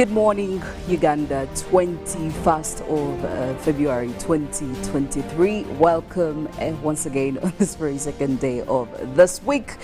Good morning, Uganda, 21st of February 2023. Welcome once again on this very second day of this week.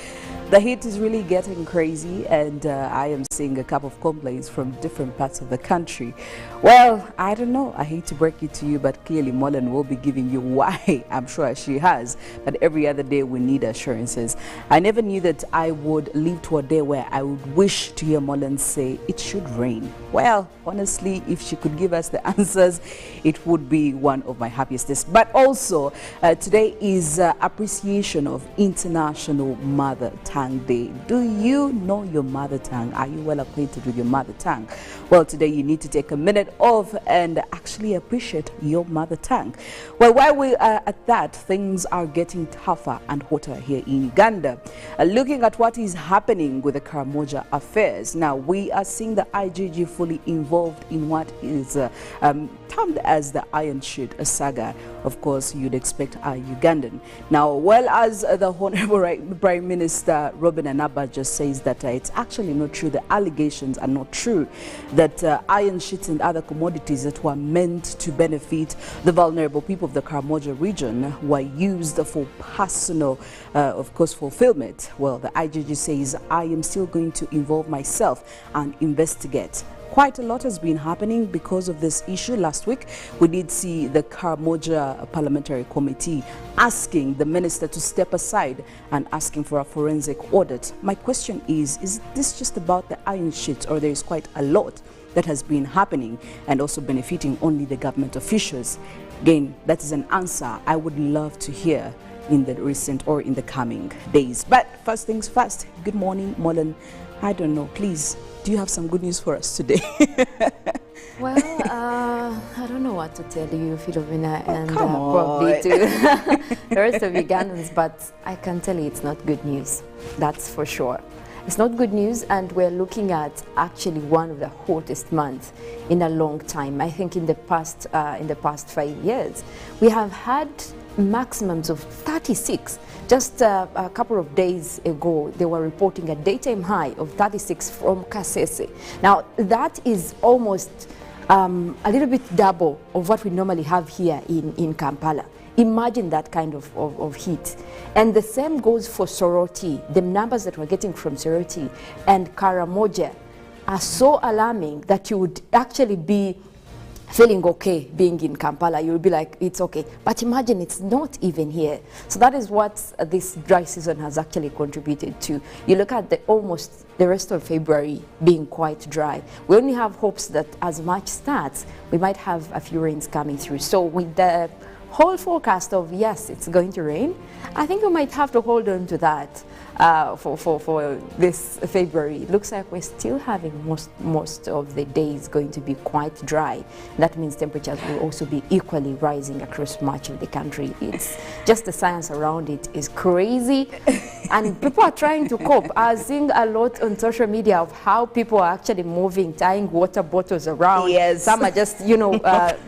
The heat is really getting crazy, and I am seeing a couple of complaints from different parts of the country. Well, I don't know. I hate to break it to you, but clearly Mullen will be giving you why. I'm sure she has. But every other day we need assurances. I never knew that I would live to a day where I would wish to hear Mullen say it should rain. Well, honestly, if she could give us the answers, it would be one of my happiest days. But also, today is appreciation of International Mother Tongue Day. Do you know your mother tongue? Are you well acquainted with your mother tongue? Well, today you need to take a minute off and actually appreciate your mother tongue. Well, while we are at that, things are getting tougher and hotter here in Uganda. Looking at what is happening with the Karamoja affairs. Now, we are seeing the IGG fully involved in what is termed as the Iron Sheet saga. Of course, you'd expect a Ugandan. Now, well as the Honorable Prime Minister Robin Anaba just says that it's actually not true. The allegations are not true that iron sheets and other commodities that were meant to benefit the vulnerable people of the Karamoja region were used for personal, of course, fulfillment. Well, the IGG says, I am still going to involve myself and investigate. Quite a lot has been happening because of this issue. Last week, we did see the Karamoja Parliamentary Committee asking the minister to step aside and asking for a forensic audit. My question is this just about the iron sheets, or there is quite a lot that has been happening and also benefiting only the government officials? Again, that is an answer I would love to hear in the recent or in the coming days. But first things first, good morning, Mullen. I don't know, please, do you have some good news for us today? Well, I don't know what to tell you, Philomena, and probably to the rest of Ugandans, but I can tell you it's not good news, that's for sure. It's not good news, and we're looking at actually one of the hottest months in a long time. I think in the past 5 years, we have had maximums of 36. Just a couple of days ago, they were reporting a daytime high of 36 from Kasese. Now, that is almost a little bit double of what we normally have here in Kampala. Imagine that kind of heat. And the same goes for Soroti. The numbers that we're getting from Soroti and Karamoja are so alarming that you would actually be feeling okay being in Kampala. You'll be like, it's okay. But imagine it's not even here. So that is what this dry season has actually contributed to. You look at almost the rest of February being quite dry. We only have hopes that as March starts, we might have a few rains coming through. So with the whole forecast of, yes, it's going to rain, I think we might have to hold on to that for this February. It looks like we're still having most of the days going to be quite dry. That means temperatures will also be equally rising across much of the country. It's just the science around it is crazy, and people are trying to cope. I was seeing a lot on social media of how people are actually moving, tying water bottles around. Yes. Some are just, you know,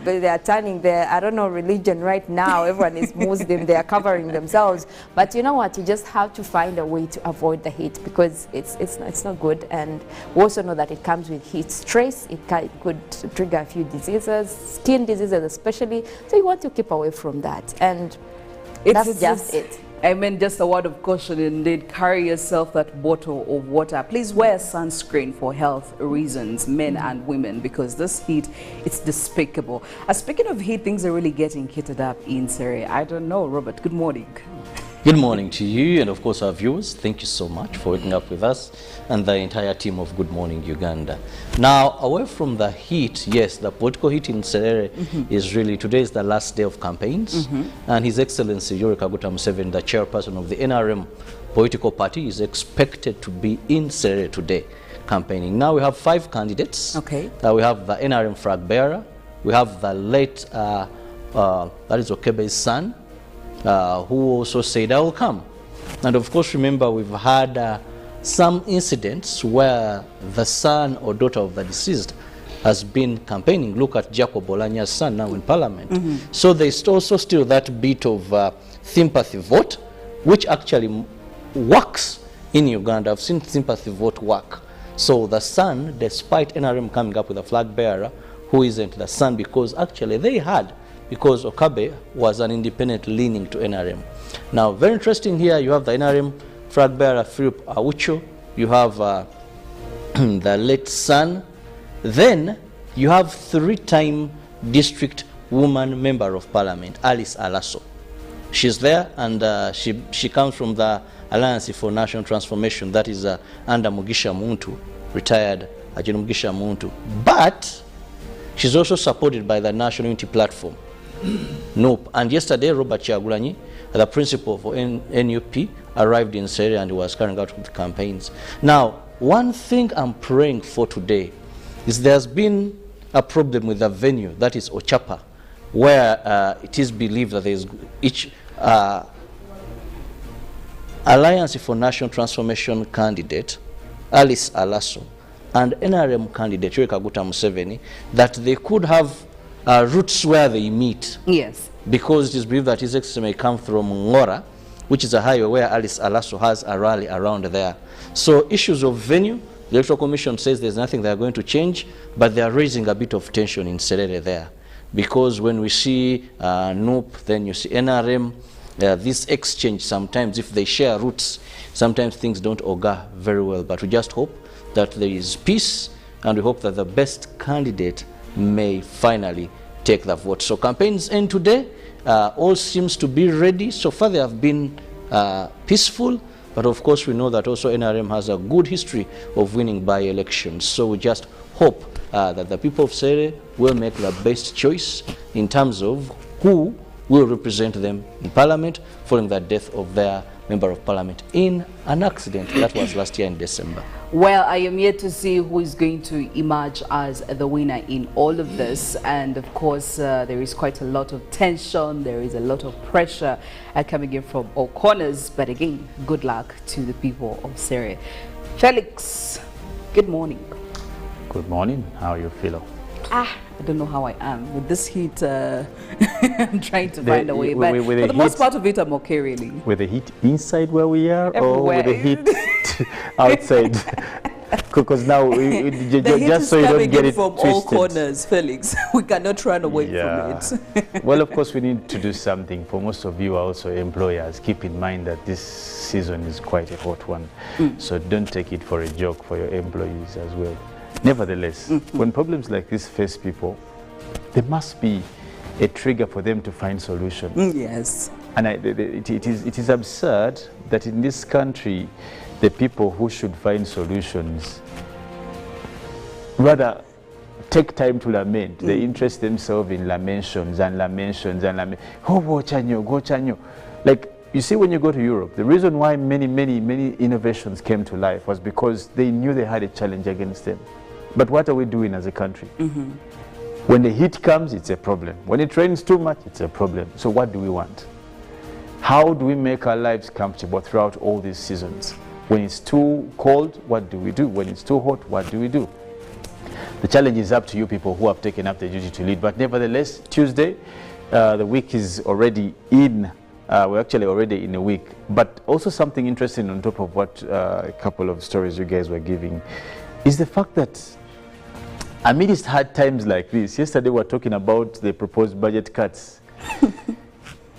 they are turning their, I don't know, religion right now. Everyone is Muslim, they are covering themselves. But you know what, you just have to find a way to avoid the heat, because it's not good. And we also know that it comes with heat stress. It could trigger a few diseases, skin diseases especially. So you want to keep away from that. And that's just it. I mean, just a word of caution indeed. Carry yourself that bottle of water. Please wear sunscreen for health reasons, men and women, because this heat, it's despicable. Speaking of heat, things are really getting heated up in Serere. I don't know, Robert, good morning. Good morning to you, and of course our viewers. Thank you so much for waking up with us and the entire team of Good Morning Uganda. Now, away from the heat, yes, the political heat in Serere is really, today is the last day of campaigns, and His Excellency Yoweri Kaguta Museveni, the chairperson of the NRM political party, is expected to be in Serere today campaigning. Now we have 5 candidates. Okay. We have the NRM flag bearer, we have the late, that is Okebe's son, who also said, I will come. And of course, remember, we've had some incidents where the son or daughter of the deceased has been campaigning. Look at Jacob Olanya's son now in Parliament. So there's also still that bit of sympathy vote, which actually works in Uganda. I've seen sympathy vote work. So the son, despite NRM coming up with a flag bearer who isn't the son, because actually they had, because Okabe was an independent leaning to NRM. Now, very interesting here, you have the NRM flag bearer Philip Aucho, you have the late son, then you have three-time district woman member of parliament, Alice Alaso. She's there, and she comes from the Alliance for National Transformation, that is under Mugisha Muntu, retired General Mugisha Muntu. But she's also supported by the National Unity Platform, NUP. And yesterday, Robert Kyagulanyi, the principal for NUP, arrived in Serere and was carrying out the campaigns. Now, one thing I'm praying for today is there's been a problem with the venue, that is Ochapa, where it is believed that there is each Alliance for National Transformation candidate, Alice Alaso, and NRM candidate, Yoweri Kaguta Museveni, that they could have routes where they meet. Yes. Because it is believed that his exit may come from Ngora, which is a highway where Alice Alaso has a rally around there. So issues of venue, the Electoral Commission says there's nothing they're going to change, but they are raising a bit of tension in Serere there. Because when we see NUP, then you see NRM, this exchange sometimes, if they share routes, sometimes things don't augur very well. But we just hope that there is peace, and we hope that the best candidate may finally take the vote. So campaigns end today. All seems to be ready. So far they have been peaceful, but of course we know that also NRM has a good history of winning by elections. So we just hope that the people of Serere will make the best choice in terms of who will represent them in Parliament following the death of their Member of Parliament in an accident that was last year in December. Well, I am yet to see who is going to emerge as the winner in all of this. And of course, there is quite a lot of tension. There is a lot of pressure coming in from all corners. But again, good luck to the people of Serere. Felix, good morning. Good morning. How are you feeling? I don't know how I am. With this heat, I'm trying to find a way. But for the most part of it, I'm okay, really. With the heat inside where we are, everywhere, or with the heat outside? Because now, just so you don't get it from twisted. all corners, Felix. We cannot run away from it. Well, of course, we need to do something. For most of you are also employers. Keep in mind that this season is quite a hot one. So don't take it for a joke for your employees as well. Nevertheless, when problems like this face people, there must be a trigger for them to find solutions. Yes. And it is absurd that in this country, the people who should find solutions rather take time to lament. They interest themselves in lamentations and lamentations and lamentations. Oh, go chanyo. Like, you see, when you go to Europe, the reason why many innovations came to life was because they knew they had a challenge against them. But what are we doing as a country? When the heat comes, it's a problem. When it rains too much, it's a problem. So what do we want? How do we make our lives comfortable throughout all these seasons? When it's too cold, what do we do? When it's too hot, what do we do? The challenge is up to you people who have taken up the duty to lead. But nevertheless, Tuesday, the week is already in. We're actually already in a week. But also something interesting on top of what a couple of stories you guys were giving is the fact that amidst hard times like this, yesterday we were talking about the proposed budget cuts.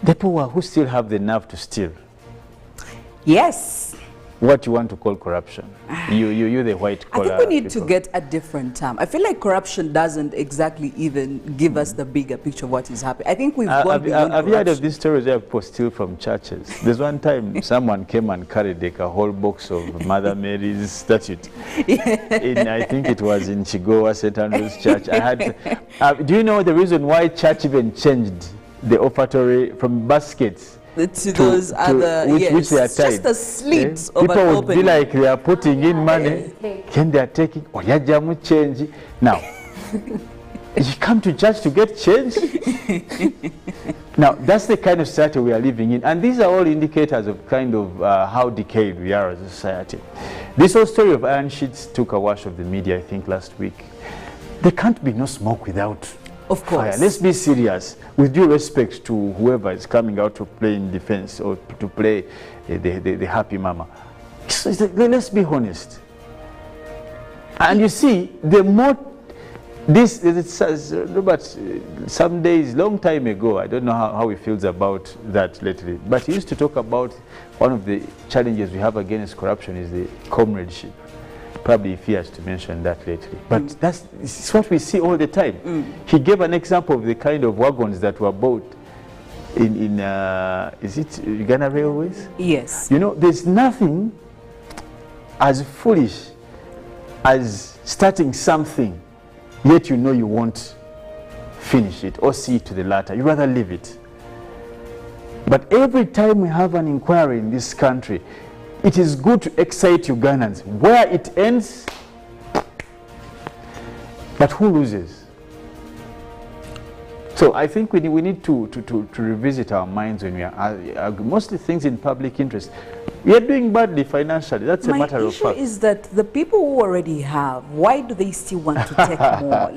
The poor who still have the nerve to steal. Yes. What you want to call corruption. You the white collar. I think we need people. to get a different term. I feel like corruption doesn't exactly even give us the bigger picture of what is happening. I think we've gone beyond Have you heard of corruption. these stories where people steal from churches? There's one time someone came and carried like a whole box of Mother Mary's statue. I think it was in Chigowa St. Andrew's Church. I had. Do you know the reason why church even changed the offertory from baskets to those other, which they are tied? just a slit of People an would opening. be like they are putting in money, then they are taking Oyajamu change. Now, you come to church to get change? Now, that's the kind of society we are living in. And these are all indicators of kind of how decayed we are as a society. This whole story of iron sheets took a wash of the media, I think, last week. There can't be no smoke without Of course. fire. Let's be serious. With due respect to whoever is coming out to play in defense or to play the happy mama. Let's be honest. And you see, the more Robert, some days, long time ago, I don't know how he feels about that lately, but he used to talk about one of the challenges we have against corruption is the comradeship. Probably if he has to mention that lately. But it's what we see all the time. He gave an example of the kind of wagons that were bought in is it Uganda Railways? Yes. You know, there's nothing as foolish as starting something, yet you know you won't finish it or see it to the latter. You rather leave it. But every time we have an inquiry in this country, it is good to excite Ugandans. Where it ends, but who loses? So I think we need to revisit our minds when we are mostly things in public interest. We are doing badly financially. That's a matter of fact. My issue is that the people who already have, why do they still want to take more?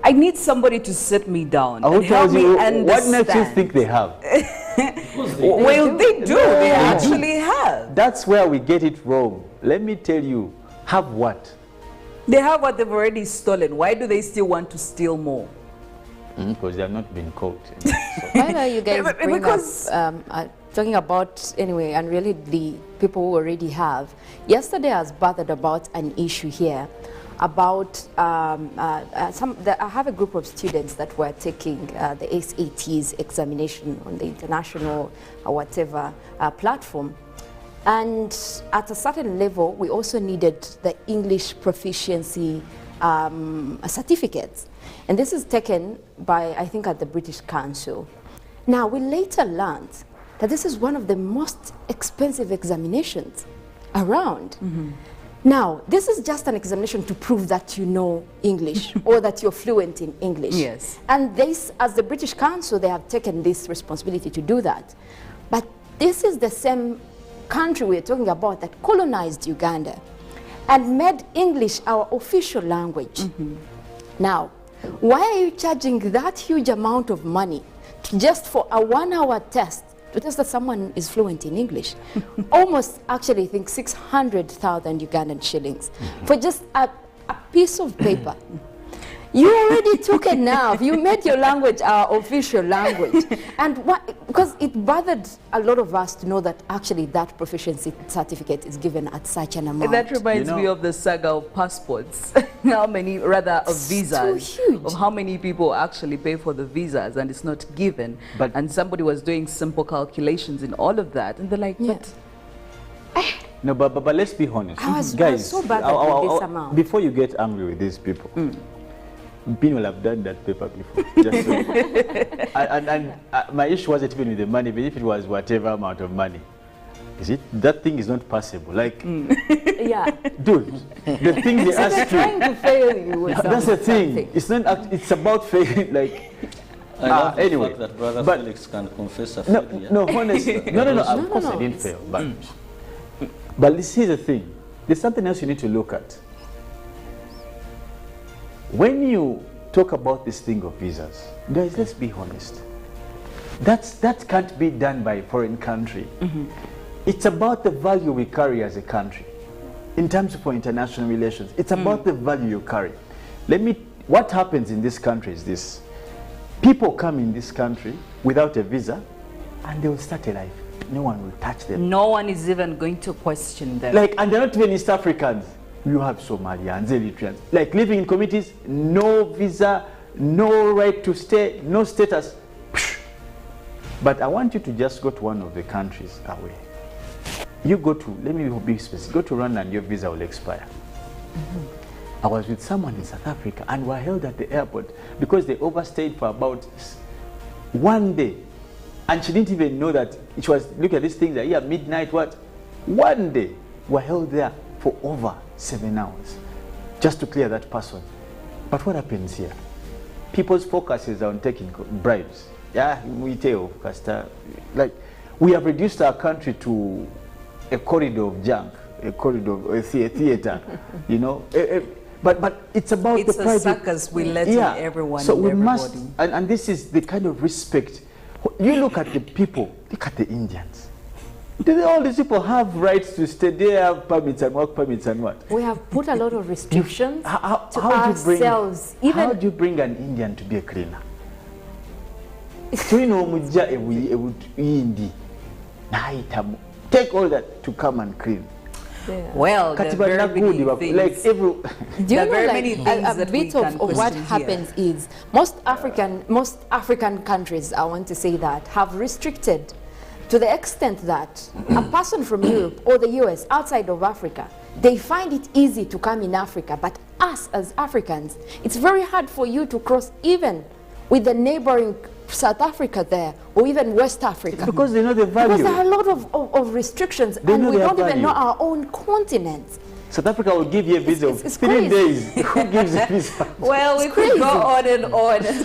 I need somebody to sit me down and help me understand. What makes you think they have? Well, they do. They actually have. That's where we get it wrong. Let me tell you, have what? They have what they've already stolen. Why do they still want to steal more? Because they have not been caught. Why don't you guys bring up, talking about, anyway, and really the people who already have. Yesterday I was bothered about an issue here about I have a group of students that were taking the SATs examination on the international whatever platform, and at a certain level we also needed the English proficiency certificates, and this is taken by, I think, at the British Council. Now we later learned that this is one of the most expensive examinations around. Now, this is just an examination to prove that you know English or that you're fluent in English. Yes. And this, as the British Council, they have taken this responsibility to do that. But this is the same country we're talking about that colonized Uganda and made English our official language. Now, why are you charging that huge amount of money just for a 1-hour test to test that someone is fluent in English? Almost, actually, I think 600,000 Ugandan shillings for just a piece of paper. You already took it now. You made your language our official language. And because it bothered a lot of us to know that actually that proficiency certificate is given at such an amount. That reminds me of the saga of passports. How many, rather, of visas. Too huge. Of how many people actually pay for the visas and it's not given. And somebody was doing simple calculations in all of that. And they're like, but... No, but let's be honest. I Guys, was so bothered with this amount. Before you get angry with these people, Bin will have done that paper before. Just so. and my issue wasn't even with the money, but if it was whatever amount of money, that thing is not passable. Like, yeah, dude, the thing they ask you. Trying to fail you with that's the thing. It's not. It's about failing. Like, I love the anyway, fact that Brother Felix can confess a failure. No, honestly, no. Of course, I didn't fail, but this is the thing. There's something else you need to look at. When you talk about this thing of visas, guys, let's be honest. That can't be done by a foreign country. It's about the value we carry as a country. In terms of our international relations, it's about the value you carry. What happens in this country is this. People come in this country without a visa and they will start a life. No one will touch them. No one is even going to question them. And they're not even East Africans. You have Somalians, Eritreans, like living in communities, no visa, no right to stay, no status. But I want you to just go to one of the countries away. You go to, let me be specific, go to Rwanda and your visa will expire. I was with someone in South Africa and were held at the airport because they overstayed for about 1 day. And she didn't even know that it was, look at these things, here midnight, what? 1 day, were held there for over 7 hours just to clear that person. But what happens here? People's focus is on taking bribes. Yeah, we tell, like, we have reduced our country to a corridor of junk, a corridor, a theater, you know. But it's about it's the private. It's a circus we let in everyone. So we everybody. must, and this is the kind of respect. You look at the people, look at the Indians. Do all these people have rights to stay? They have permits and work permits and what? We have put a lot of restrictions to How ourselves. do you bring an Indian to be a cleaner? Take all that to come and clean. Yeah. Well, there are very many things. Like every Do you There are know, very like, many things a that we bit can of what question happens is most African countries, I want to say that, have restricted to the extent that a person from Europe or the US outside of Africa, they find it easy to come in Africa, but us as Africans, it's very hard for you to cross even with the neighboring South Africa there, or even West Africa. because they know the value. Because there are a lot of restrictions, They and know we their don't even value. know our own continent. South Africa will give you a visa of it's 3 crazy. days. Who gives a visa? Well, we could crazy. go on and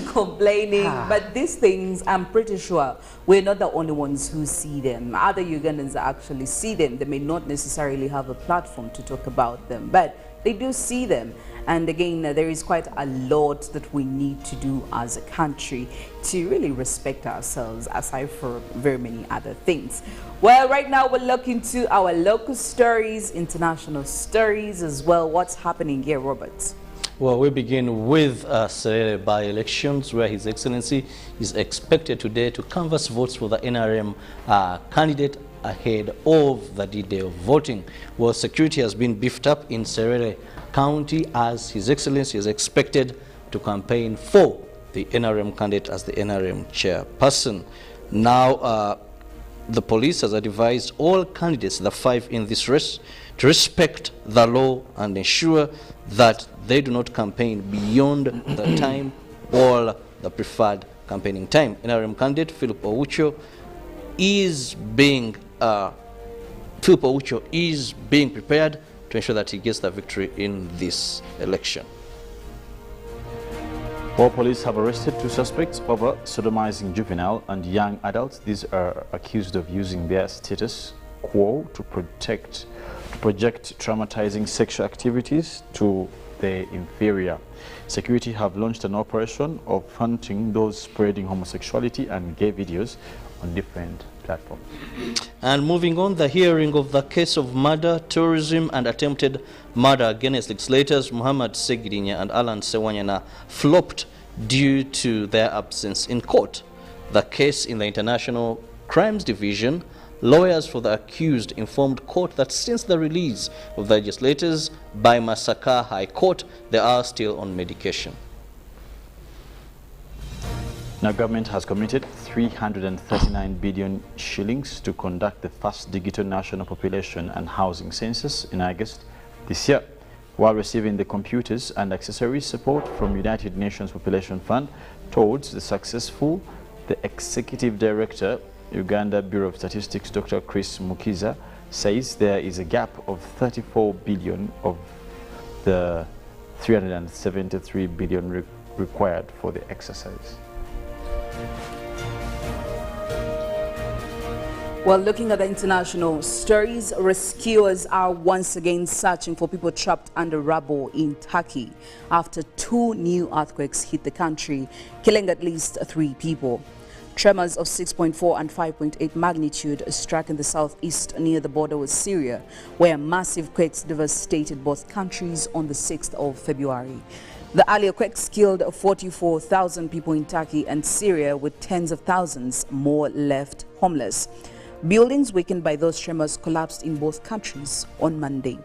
complaining, but these things, I'm pretty sure we're not the only ones who see them. Other Ugandans actually see them. They may not necessarily have a platform to talk about them, but they do see them. And again, there is quite a lot that we need to do as a country to really respect ourselves, aside from very many other things. Well, right now we're looking to our local stories, international stories as well. What's happening here, Robert? Well, we begin with Serere by-elections, where His Excellency is expected today to canvass votes for the NRM candidate ahead of the D-Day of voting. Well, security has been beefed up in Serere County as His Excellency is expected to campaign for the NRM candidate as the NRM chairperson. Now, the police has advised all candidates, the 5 in this race, to respect the law and ensure that they do not campaign beyond the time or the preferred campaigning time. NRM candidate Philip Oucho is being prepared to ensure that he gets the victory in this election. Well, police have arrested 2 suspects over sodomizing juvenile and young adults. These are accused of using their status quo to project traumatizing sexual activities to the inferior. Security have launched an operation of hunting those spreading homosexuality and gay videos on different platforms. And moving on, the hearing of the case of murder, terrorism and attempted murder against legislators Muhammad Segirinya and Alan Sewanyana flopped due to their absence in court. The case in the International Crimes Division, lawyers for the accused informed court that since the release of the legislators by Masaka High Court, they are still on medication. Now, government has committed 339 billion shillings to conduct the first digital national population and housing census in August this year, while receiving the computers and accessory support from United Nations Population Fund towards the successful. The Executive Director, Uganda Bureau of Statistics, Dr. Chris Mukiza, says there is a gap of 34 billion of the 373 billion required for the exercise. Well, looking at the international stories, rescuers are once again searching for people trapped under rubble in Turkey after 2 new earthquakes hit the country, killing at least 3 people. Tremors of 6.4 and 5.8 magnitude struck in the southeast near the border with Syria, where massive quakes devastated both countries on the 6th of February. The earlier quakes killed 44,000 people in Turkey and Syria, with tens of thousands more left homeless. Buildings weakened by those tremors collapsed in both countries on Monday.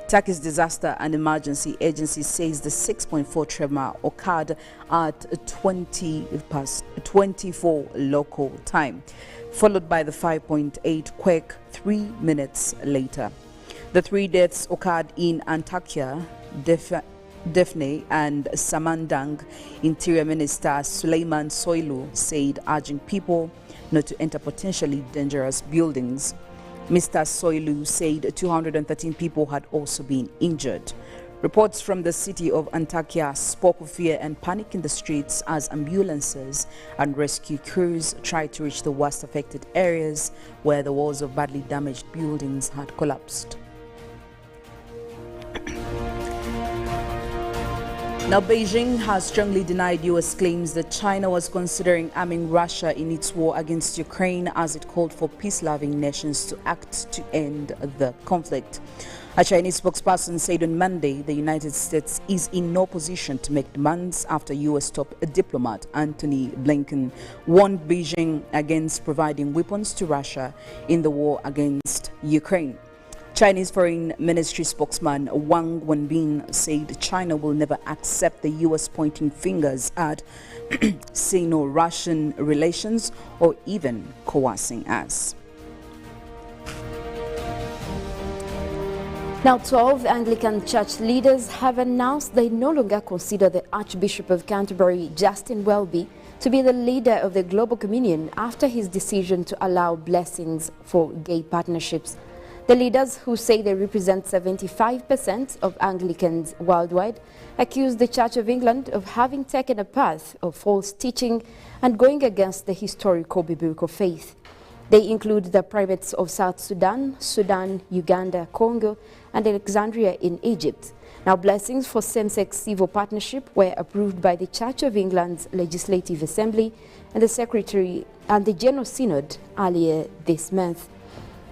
Turkey's Disaster and Emergency Agency says the 6.4 tremor occurred at 24 local time, followed by the 5.8 quake 3 minutes later. The 3 deaths occurred in Antakya, Defne and Samandang. Interior Minister Suleiman Soylu said, urging people not to enter potentially dangerous buildings. Mr. Soylu said 213 people had also been injured. Reports from the city of Antakya spoke of fear and panic in the streets as ambulances and rescue crews tried to reach the worst affected areas where the walls of badly damaged buildings had collapsed. Now, Beijing has strongly denied U.S. claims that China was considering arming Russia in its war against Ukraine as it called for peace-loving nations to act to end the conflict. A Chinese spokesperson said on Monday the United States is in no position to make demands after U.S. top diplomat Antony Blinken warned Beijing against providing weapons to Russia in the war against Ukraine. Chinese Foreign Ministry spokesman Wang Wenbin said China will never accept the U.S. pointing fingers at Sino-Russian relations or even coercing us. Now, 12 Anglican church leaders have announced they no longer consider the Archbishop of Canterbury, Justin Welby, to be the leader of the Global Communion after his decision to allow blessings for gay partnerships. The leaders, who say they represent 75% of Anglicans worldwide, accuse the Church of England of having taken a path of false teaching and going against the historical biblical faith. They include the primates of South Sudan, Uganda, Congo, and Alexandria in Egypt. Now, blessings for same-sex civil partnership were approved by the Church of England's Legislative Assembly and the Secretary and the General Synod earlier this month.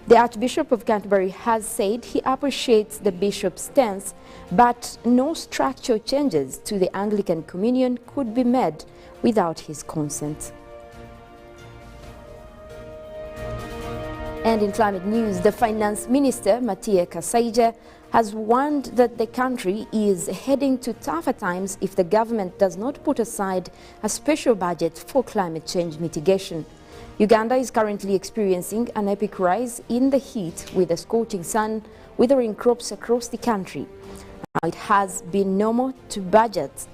The Archbishop of Canterbury has said he appreciates the bishop's stance, but no structural changes to the Anglican Communion could be made without his consent. And in climate news, the Finance Minister, Matia Kasaija, has warned that the country is heading to tougher times if the government does not put aside a special budget for climate change mitigation. Uganda is currently experiencing an epic rise in the heat with a scorching sun, withering crops across the country. It has not been normal to budget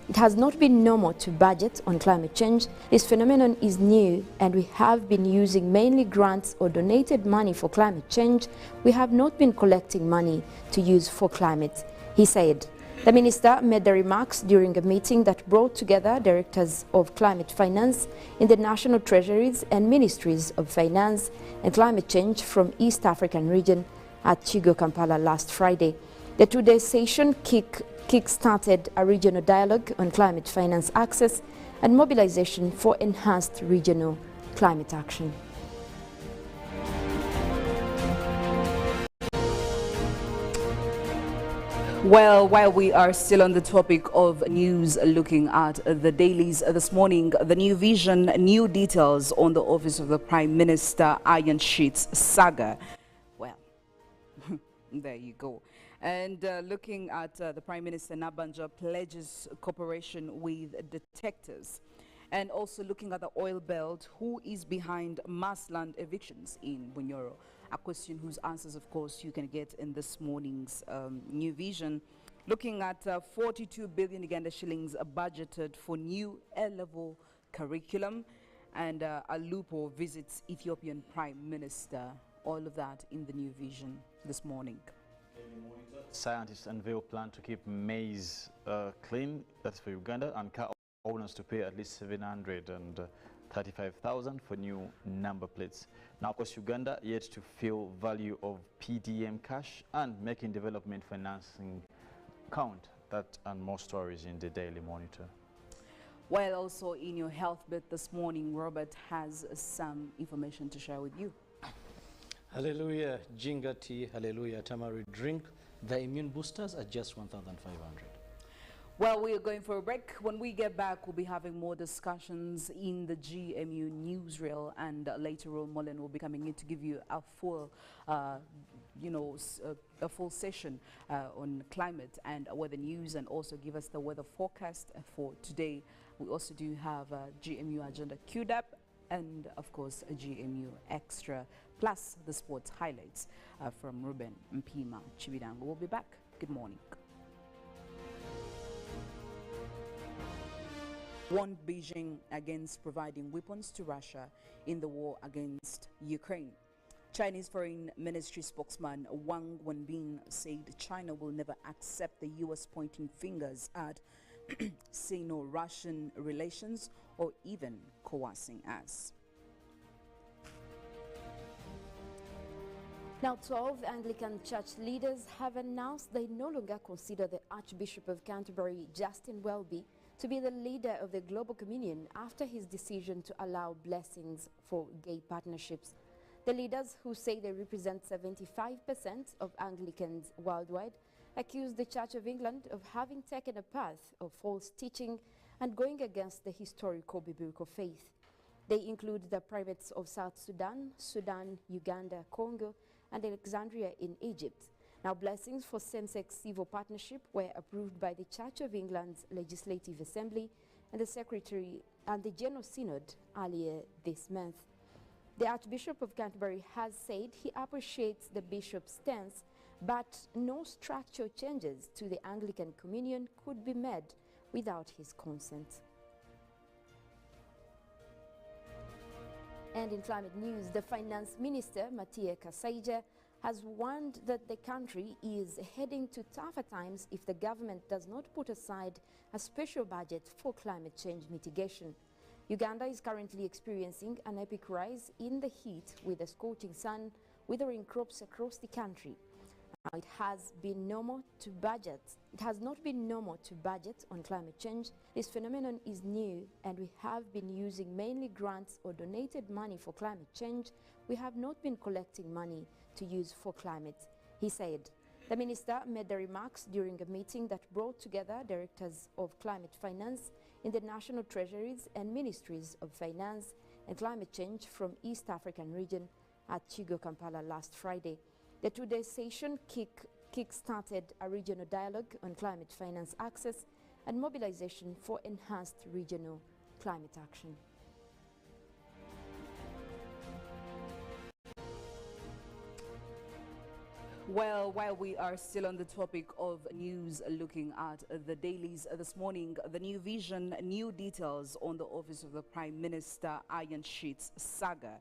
on climate change. This phenomenon is new, and we have been using mainly grants or donated money for climate change. We have not been collecting money to use for climate, he said. The minister made the remarks during a meeting that brought together directors of climate finance in the national treasuries and ministries of finance and climate change from East African region at Chigo, Kampala last Friday. The two-day session kick-started a regional dialogue on climate finance access and mobilization for enhanced regional climate action. Well, while we are still on the topic of news, looking at the dailies this morning, the New Vision, new details on the office of the Prime Minister Iron Sheets saga. Well, there you go. And looking at the Prime Minister Nabanja pledges cooperation with detectives. And also looking at the oil belt, who is behind mass land evictions in Bunyoro? A question whose answers, of course, you can get in this morning's New Vision. Looking at 42 billion Uganda shillings budgeted for new A-level curriculum. And Alupo visits Ethiopian Prime Minister. All of that in the New Vision this morning. Scientists unveil plan to keep maize clean, that's for Uganda, and car owners to pay at least 735,000 for new number plates. Now, of course, Uganda yet to feel value of PDM cash and making development financing count. That and more stories in the Daily Monitor. Well, also in your health bit this morning, Robert has some information to share with you. Hallelujah, Jinga tea, hallelujah, tamarind drink. The immune boosters are just 1,500. Well, we are going for a break. When we get back, we'll be having more discussions in the GMU newsreel, and later on, Mullen will be coming in to give you a full, a full session on climate and weather news, and also give us the weather forecast for today. We also do have a GMU agenda queued up, and of course, a GMU extra, plus the sports highlights from Ruben Mpima Chibidango. We'll be back. Good morning. Warned Beijing against providing weapons to Russia in the war against Ukraine. Chinese Foreign Ministry spokesman Wang Wenbin said China will never accept the U.S. pointing fingers at Sino-Russian relations or even coercing us. Now, 12 Anglican church leaders have announced they no longer consider the Archbishop of Canterbury, Justin Welby, to be the leader of the Global Communion after his decision to allow blessings for gay partnerships. The leaders, who say they represent 75% of Anglicans worldwide, accuse the Church of England of having taken a path of false teaching and going against the historical biblical faith. They include the primates of South Sudan, Uganda, Congo, and Alexandria in Egypt. Now, blessings for same-sex civil partnership were approved by the Church of England's Legislative Assembly and the Secretary and the General Synod earlier this month. The Archbishop of Canterbury has said he appreciates the bishop's stance, but no structural changes to the Anglican Communion could be made without his consent. And in climate news, the Finance Minister, Matia Kasaija, has warned that the country is heading to tougher times if the government does not put aside a special budget for climate change mitigation. Uganda is currently experiencing an epic rise in the heat with a scorching sun, withering crops across the country. Now, it has not been normal to budget on climate change. This phenomenon is new, and we have been using mainly grants or donated money for climate change. We have not been collecting money to use for climate, he said. The minister made the remarks during a meeting that brought together directors of climate finance in the national treasuries and ministries of finance and climate change from East African region at Chigo, Kampala last Friday. The two-day session kick-started a regional dialogue on climate finance access and mobilization for enhanced regional climate action. Well, while we are still on the topic of news, looking at the dailies this morning, the New Vision, new details on the office of the Prime Minister Iron Sheets saga.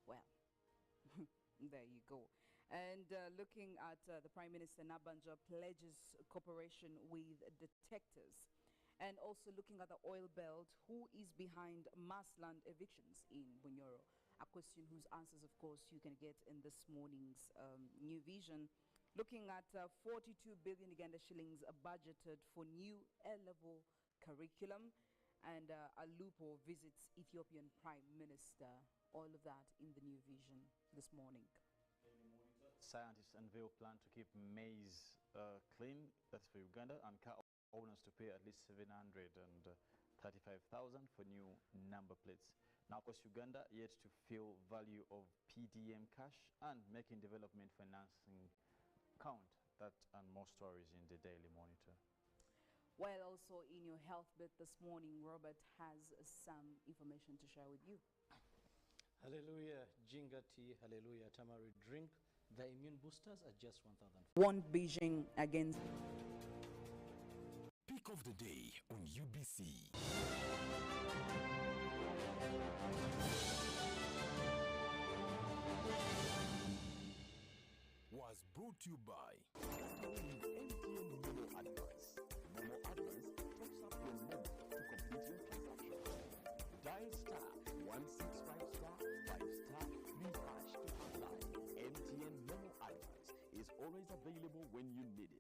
Well, there you go. And looking at the Prime Minister, Nabanja pledges cooperation with detectives. And also looking at the oil belt, who is behind mass land evictions in Bunyoro? A question whose answers, of course, you can get in this morning's New Vision. Looking at 42 billion Uganda shillings budgeted for new A-level curriculum. And Alupo visits Ethiopian Prime Minister. All of that in the New Vision this morning. Scientists unveil plan to keep maize clean, that's for Uganda, and car owners to pay at least 735,000 for new number plates. Now, of course, Uganda yet to feel value of PDM cash and making development financing count. That and more stories in the Daily Monitor. Well, also in your health bit this morning, Robert has some information to share with you. Hallelujah, Jinga tea, hallelujah, tamarind drink. The immune boosters are just 1,000. One Beijing against. Pick of the day on UBC. Was brought to you by MTN Momo Advance. Momo Advance tops up your Momo to complete your transaction. Dial *165*5*3# to apply. MTN Momo Advance is always available when you need it.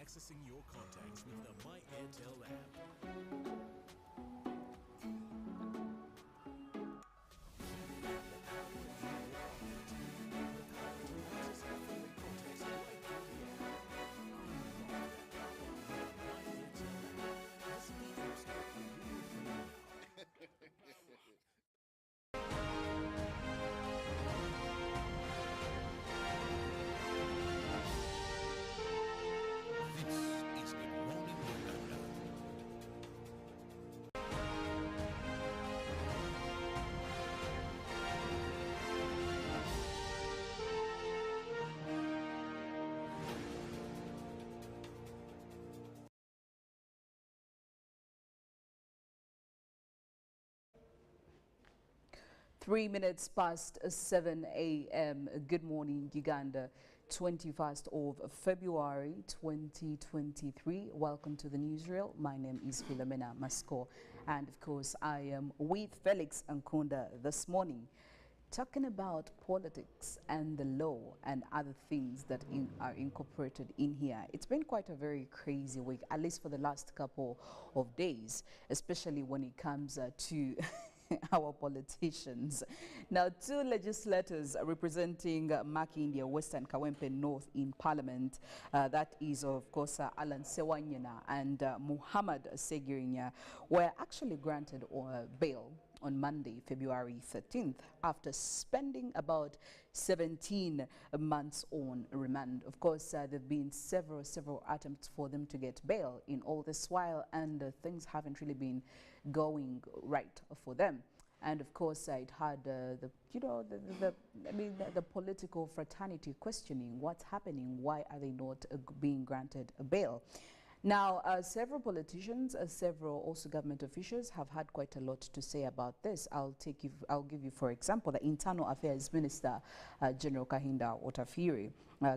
accessing your contacts with the My Airtel app. This is Good Morning Uganda. 3 minutes past 7 a.m. Good morning, Uganda. 21st of February 2023. Welcome to the newsreel. My name is Philomena Masco, and of course, I am with Felix Ankunda this morning, talking about politics and the law and other things that are incorporated in here. It's been quite a very crazy week, at least for the last couple of days, especially when it comes to our politicians. Now, two legislators representing Makindia West and Kawempe North in Parliament, that is of course Alan Sewanyana and Muhammad Segirinya, were actually granted bail on Monday, February 13th, after spending about 17 months on remand. Of course, there have been several attempts for them to get bail in all this while, and things haven't really been going right for them. And of course, it had the political fraternity questioning what's happening. Why are they not being granted a bail? Now, several politicians, several also government officials have had quite a lot to say about this. I'll give you, for example, the Internal Affairs Minister, General Kahinda Otafiri,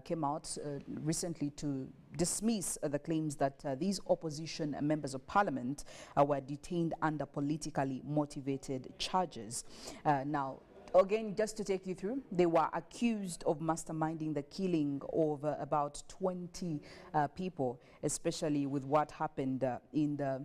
came out recently to dismiss the claims that these opposition members of parliament were detained under politically motivated charges. Now, again, just to take you through, they were accused of masterminding the killing of about 20 people, especially with what happened in the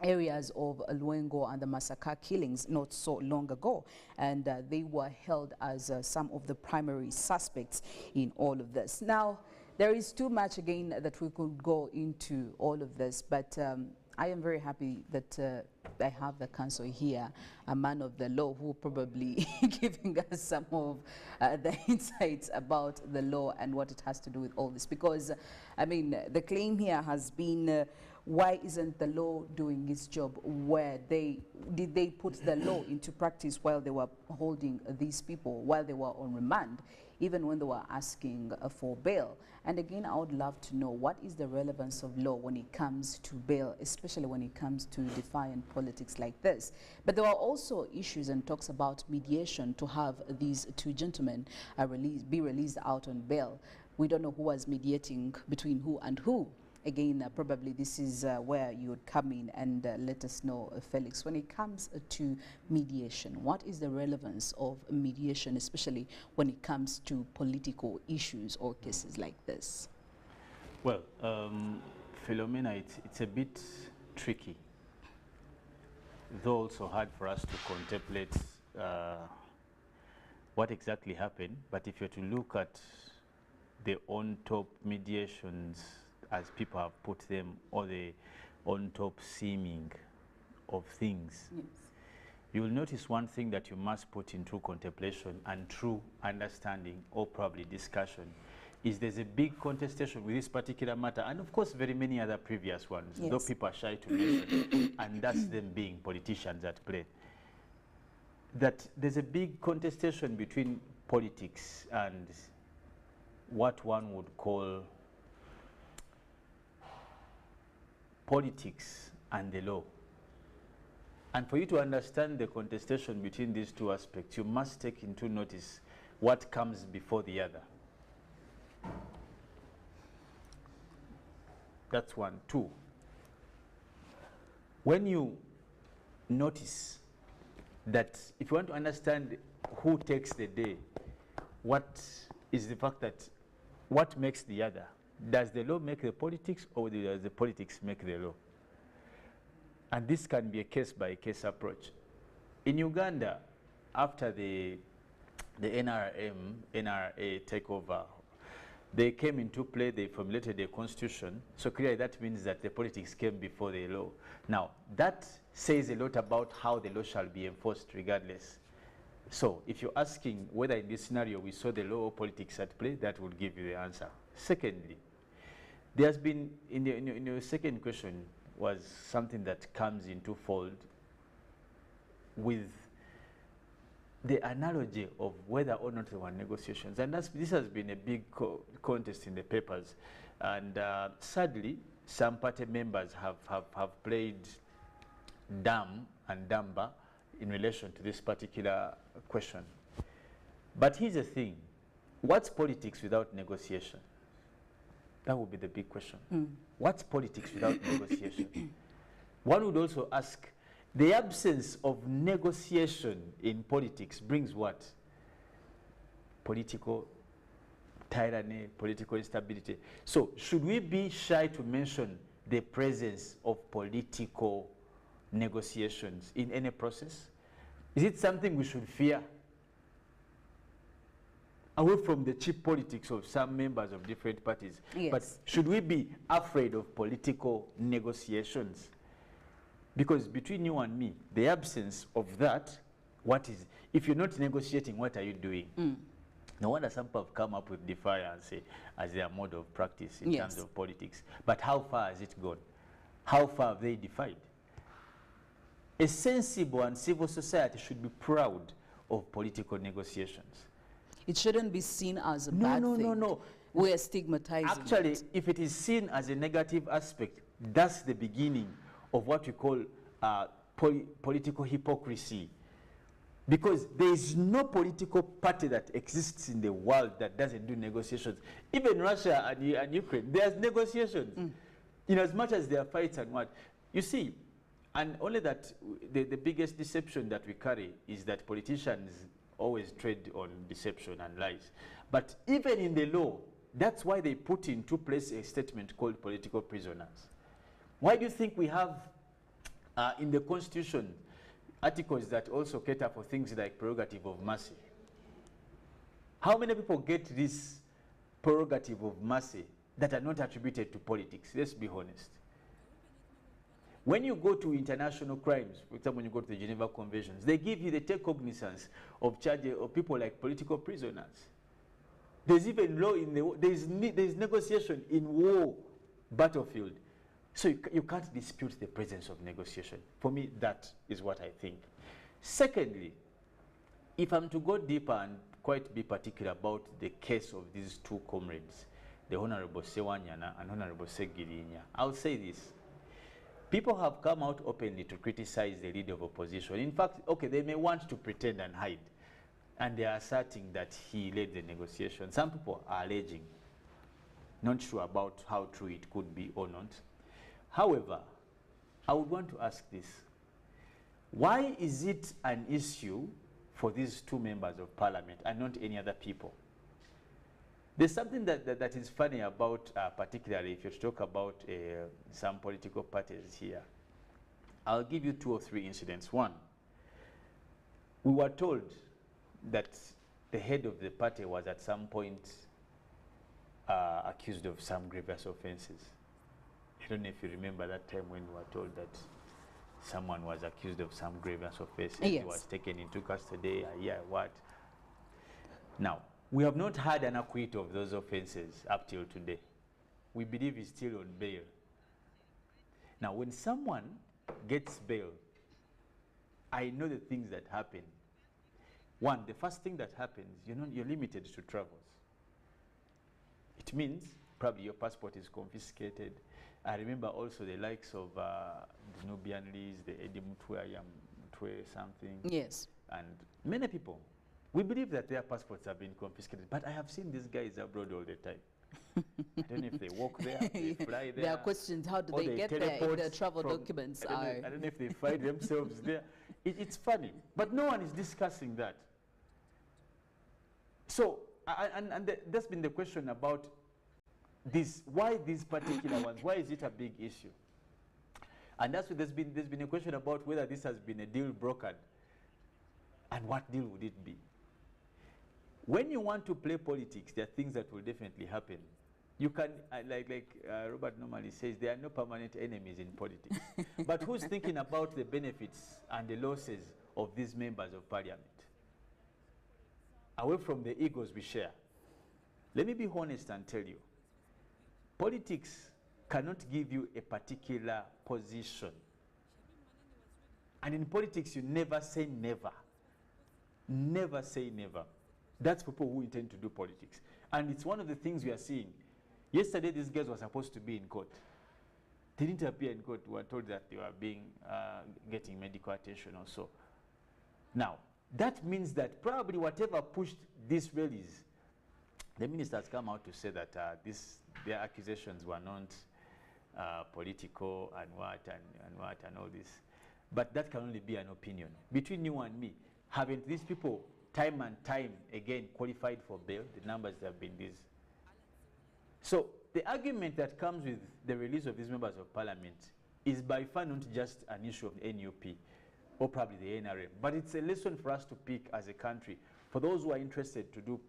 areas of Luengo and the massacre killings not so long ago. And they were held as some of the primary suspects in all of this. Now, there is too much, again, that we could go into all of this, but I am very happy that I have the counsel here, a man of the law, who probably giving us some of the insights about the law and what it has to do with all this. Because, I mean, the claim here has been, why isn't the law doing its job? Did they put the law into practice while they were holding these people, while they were on remand, even when they were asking for bail? And again, I would love to know, what is the relevance of law when it comes to bail, especially when it comes to defiant politics like this? But there were also issues and talks about mediation to have these two gentlemen be released out on bail. We don't know who was mediating between who and who. Again, probably this is where you would come in and let us know, Felix, when it comes to mediation, what is the relevance of mediation, especially when it comes to political issues or cases like this? Well, Philomena, it's a bit tricky, though also hard for us to contemplate what exactly happened. But if you're to look at the on-top mediations, as people have put them, or the on-top seeming of things, Yes. you will notice one thing that you must put into contemplation and true understanding, or probably discussion, is there's a big contestation with this particular matter, and of course very many other previous ones, Yes. though people are shy to mention, and that's them being politicians at play. That there's a big contestation between politics and what one would call politics and the law. And for you to understand the contestation between these two aspects, you must take into notice what comes before the other. That's one. Two, when you notice that if you want to understand who takes the day, what is the fact that what makes the other, Does the law make the politics, or does the politics make the law? And this can be a case-by-case approach. In Uganda, after the NRA takeover, they came into play, they formulated a constitution, so clearly that means that the politics came before the law. Now, that says a lot about how the law shall be enforced regardless. So, if you're asking whether in this scenario we saw the law or politics at play, that will give you the answer. Secondly, there's been, in your second question, was something that comes into fold with the analogy of whether or not there were negotiations. And this has been a big contest in the papers. And sadly, some party members have played dumb and dumber in relation to this particular question. But here's the thing. What's politics without negotiation? That would be the big question. What's politics without negotiation? One would also ask, the absence of negotiation in politics brings what? Political tyranny, political instability. So, should we be shy to mention the presence of political negotiations in any process? Is it something we should fear? Away from the cheap politics of some members of different parties. Yes. But should we be afraid of political negotiations? Because between you and me, the absence of that, if you're not negotiating, what are you doing? No wonder some people have come up with defiance as their mode of practice in terms of politics. But how far has it gone? How far have they defied? A sensible and civil society should be proud of political negotiations. It shouldn't be seen as a bad thing. No. We're stigmatizing Actually, it. if it is seen as a negative aspect, that's the beginning of what we call political hypocrisy. Because there is no political party that exists in the world that doesn't do negotiations. Even Russia and Ukraine, there's negotiations. In as much as there are fights and what. You see, and only that the biggest deception that we carry is that politicians always trade on deception and lies. But even in the law, that's why they put into place a statement called political prisoners. Why do you think we have in the Constitution articles that also cater for things like prerogative of mercy? How many people get this prerogative of mercy that are not attributed to politics? Let's be honest. When you go to international crimes, for example, when you go to the Geneva Conventions, they take cognizance of charges of people like political prisoners. There's even law in the there's negotiation in war battlefield. So you can't dispute the presence of negotiation. For me, that is what I think. Secondly, if I'm to go deeper and quite be particular about the case of these two comrades, the Honorable Sewanyana and Honorable Segirinya, I'll say this. People have come out openly to criticize the leader of opposition. In fact, okay, they may want to pretend and hide. And they are asserting that he led the negotiation. Some people are alleging, not sure about how true it could be or not. However, I would want to ask this. Why is it an issue for these two members of parliament and not any other people? There's something that is funny about, particularly if you talk about some political parties here. I'll give you 2 or 3 incidents. One, we were told that the head of the party was at some point accused of some grievous offenses. I don't know if you remember that time when we were told that someone was accused of some grievous offenses. Yes. He was taken into custody, what? Now, we have not had an acquit of those offenses up till today. We believe he's still on bail. Now, when someone gets bail, I know the things that happen. One, the first thing that happens, you're limited to travels. It means probably your passport is confiscated. I remember also the likes of the Nubian Lees, the Eddie Mutwe something. Yes. And many people, we believe that their passports have been confiscated, but I have seen these guys abroad all the time. I don't know if they walk there, they fly there. There are questions, how do they get there if their travel documents are... I don't know if they find themselves there. It's funny, but no one is discussing that. So, that's been the question about why these particular ones? Why is it a big issue? And that's what there's been a question about whether this has been a deal brokered, and what deal would it be? When you want to play politics, there are things that will definitely happen. You can, like Robert normally says, there are no permanent enemies in politics. But who's thinking about the benefits and the losses of these members of parliament? Away from the egos we share. Let me be honest and tell you, politics cannot give you a particular position. And in politics, you never say never. Never say never. That's people who intend to do politics. And it's one of the things we are seeing. Yesterday, these guys were supposed to be in court. They didn't appear in court. We were told that they were getting medical attention or so. Now, that means that probably whatever pushed these rallies, the ministers come out to say that their accusations were not political and what and all this. But that can only be an opinion. Between you and me, haven't these people time and time again qualified for bail? The numbers have been these. So the argument that comes with the release of these members of parliament is by far not just an issue of the NUP or probably the NRM, but it's a lesson for us to pick as a country, for those who are interested to do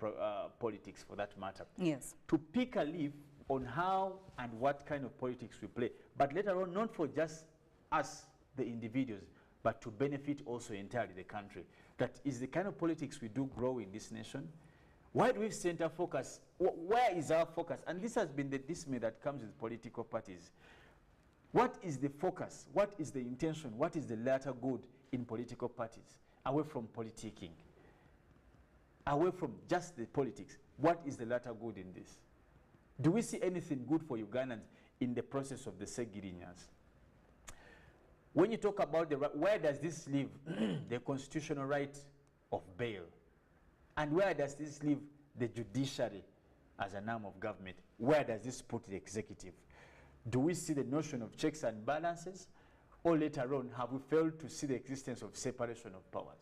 politics for that matter. Yes. To pick a leaf on how and what kind of politics we play, but later on not for just us, the individuals, but to benefit also entirely the country. That is the kind of politics we do grow in this nation. Why do we center focus? Where is our focus? And this has been the dismay that comes with political parties. What is the focus? What is the intention? What is the latter good in political parties? Away from politicking. Away from just the politics. What is the latter good in this? Do we see anything good for Ugandans in the process of the Segirinyas? When you talk about where does this leave the constitutional right of bail? And where does this leave the judiciary as an arm of government? Where does this put the executive? Do we see the notion of checks and balances? Or later on, have we failed to see the existence of separation of powers?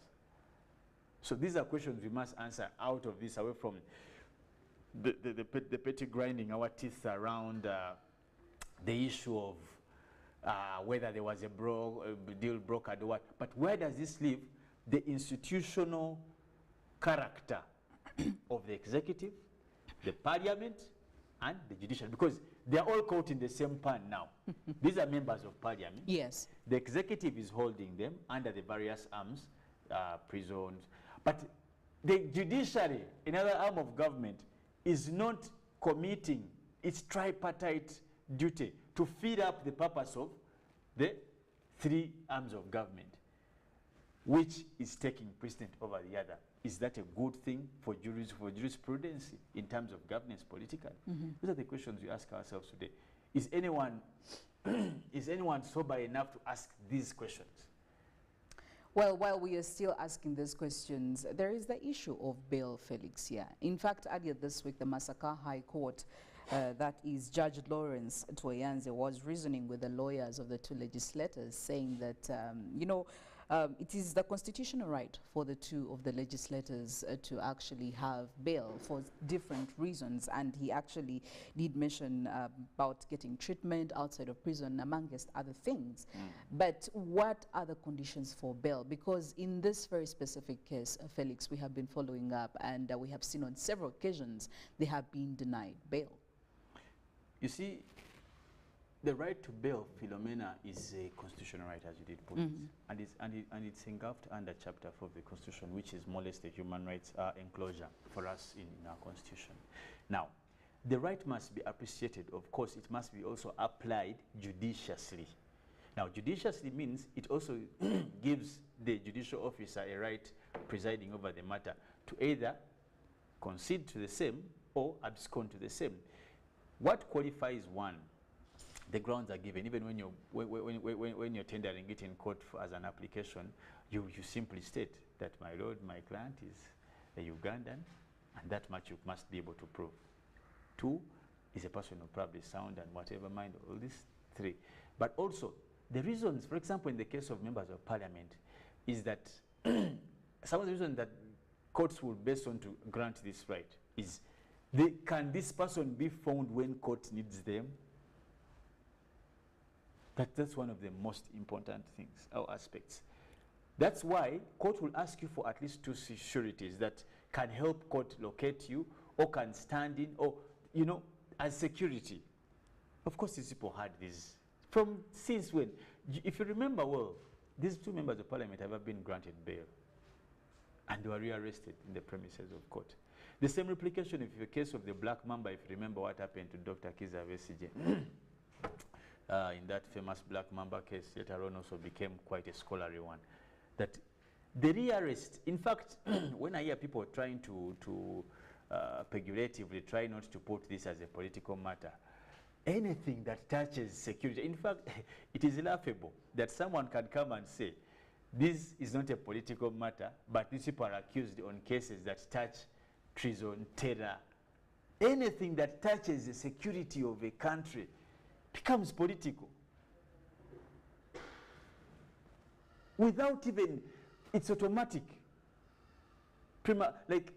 So these are questions we must answer out of this, away from the petty grinding our teeth around the issue of whether there was a deal brokered or what. But where does this leave the institutional character of the executive, the parliament, and the judicial? Because they are all caught in the same pan now. These are members of parliament. Yes. The executive is holding them under the various arms, prisons. But the judiciary, another arm of government, is not committing its tripartite duty to feed up the purpose of the three arms of government, which is taking precedent over the other. Is that a good thing for jurisprudence in terms of governance politically? Those are the questions we ask ourselves today. Is anyone sober enough to ask these questions? Well, while we are still asking these questions, there is the issue of bail, Felix, here. In fact, earlier this week, the Masaka High Court, that is Judge Lawrence Twayanze, was reasoning with the lawyers of the two legislators, saying that, it is the constitutional right for the two of the legislators to actually have bail for different reasons. And he actually did mention about getting treatment outside of prison, amongst other things. But what are the conditions for bail? Because in this very specific case, Felix, we have been following up, and we have seen on several occasions they have been denied bail. You see, the right to bail, Philomena, is a constitutional right, as you did put it. And it's engulfed under Chapter 4 of the Constitution, which is more or less the human rights enclosure for us in our Constitution. Now, the right must be appreciated. Of course, it must be also applied judiciously. Now, judiciously means it also gives the judicial officer a right presiding over the matter to either concede to the same or abscond to the same. What qualifies one? The grounds are given. Even when you're tendering it in court as an application, you simply state that, my lord, my client is a Ugandan, and that much you must be able to prove. 2, is a person of probably sound and whatever mind, all these 3. But also, the reasons, for example, in the case of members of parliament, is that some of the reasons that courts will base on to grant this right is Can this person be found when court needs them? That's one of the most important things, or aspects. That's why court will ask you for at least 2 sureties that can help court locate you, or can stand in, or, you know, as security. Of course, these people had this from since when? If you remember well, these 2 members of parliament have been granted bail, and they were rearrested in the premises of court. The same replication of the case of the Black Mamba, if you remember what happened to Dr. Kiza Besigye. In that famous Black Mamba case, later on also became quite a scholarly one. That the rearrest, in fact, when I hear people trying to peguratively try not to put this as a political matter, anything that touches security, in fact, it is laughable that someone can come and say, this is not a political matter, but these people are accused on cases that touch treason, terror. Anything that touches the security of a country becomes political. Without even, it's automatic. Like,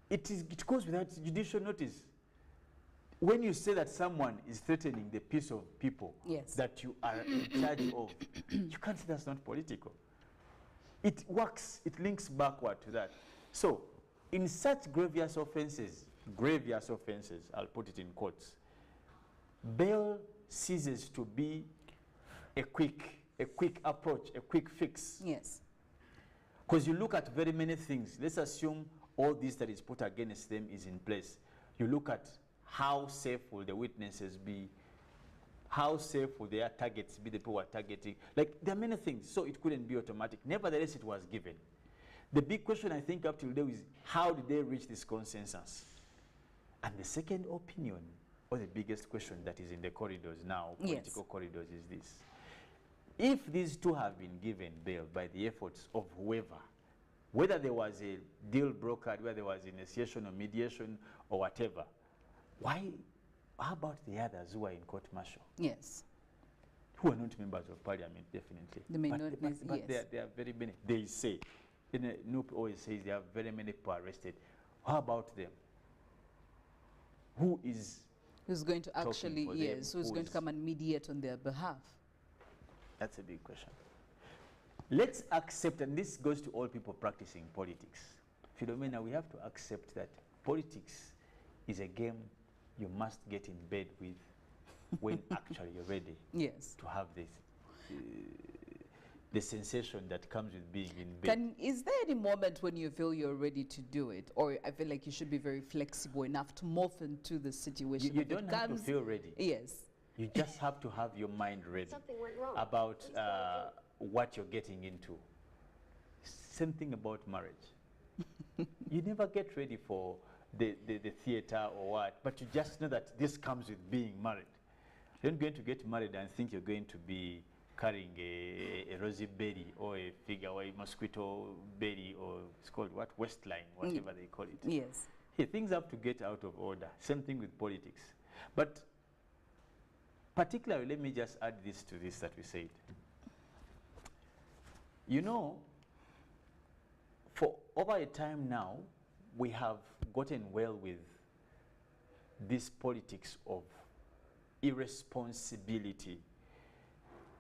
it goes without judicial notice. When you say that someone is threatening the peace of people, yes, that you are in charge of, you can't say that's not political. It works, it links backward to that. So, in such grievous offenses, I'll put it in quotes, bail ceases to be a quick approach, a quick fix. Yes. Because you look at very many things. Let's assume all this that is put against them is in place. You look at how safe will the witnesses be, how safe will their targets be, the people who are targeting. Like, there are many things, so it couldn't be automatic. Nevertheless, it was given. The big question I think up till now is, how did they reach this consensus? And the second opinion, or the biggest question that is in the corridors now, political corridors, is this. If these 2 have been given bail by the efforts of whoever, whether there was a deal brokered, whether there was initiation or mediation or whatever, how about the others who are in court martial? Yes. Who are not members of parliament, definitely. They may but not, but yes. there are very many. They say, Noop always says there are very many people arrested. How about them? Who's going to actually, yes, who's going to come and mediate on their behalf? That's a big question. Let's accept, and this goes to all people practicing politics. Philomena, we have to accept that politics is a game you must get in bed with when actually you're ready to have this. The sensation that comes with being in bed. Is there any moment when you feel you're ready to do it? Or I feel like you should be very flexible enough to morph into the situation? You don't have to feel ready. Yes. You just have to have your mind ready. Something went wrong. About what you're getting into. Same thing about marriage. You never get ready for the theater or what, but you just know that this comes with being married. You're not going to get married and think you're going to be carrying a rosy berry or a figure or a mosquito berry, or it's called what? Westline, whatever they call it. Yes. Hey, things have to get out of order. Same thing with politics. But particularly, let me just add this to this that we said. You know, for over a time now, we have gotten well with this politics of irresponsibility.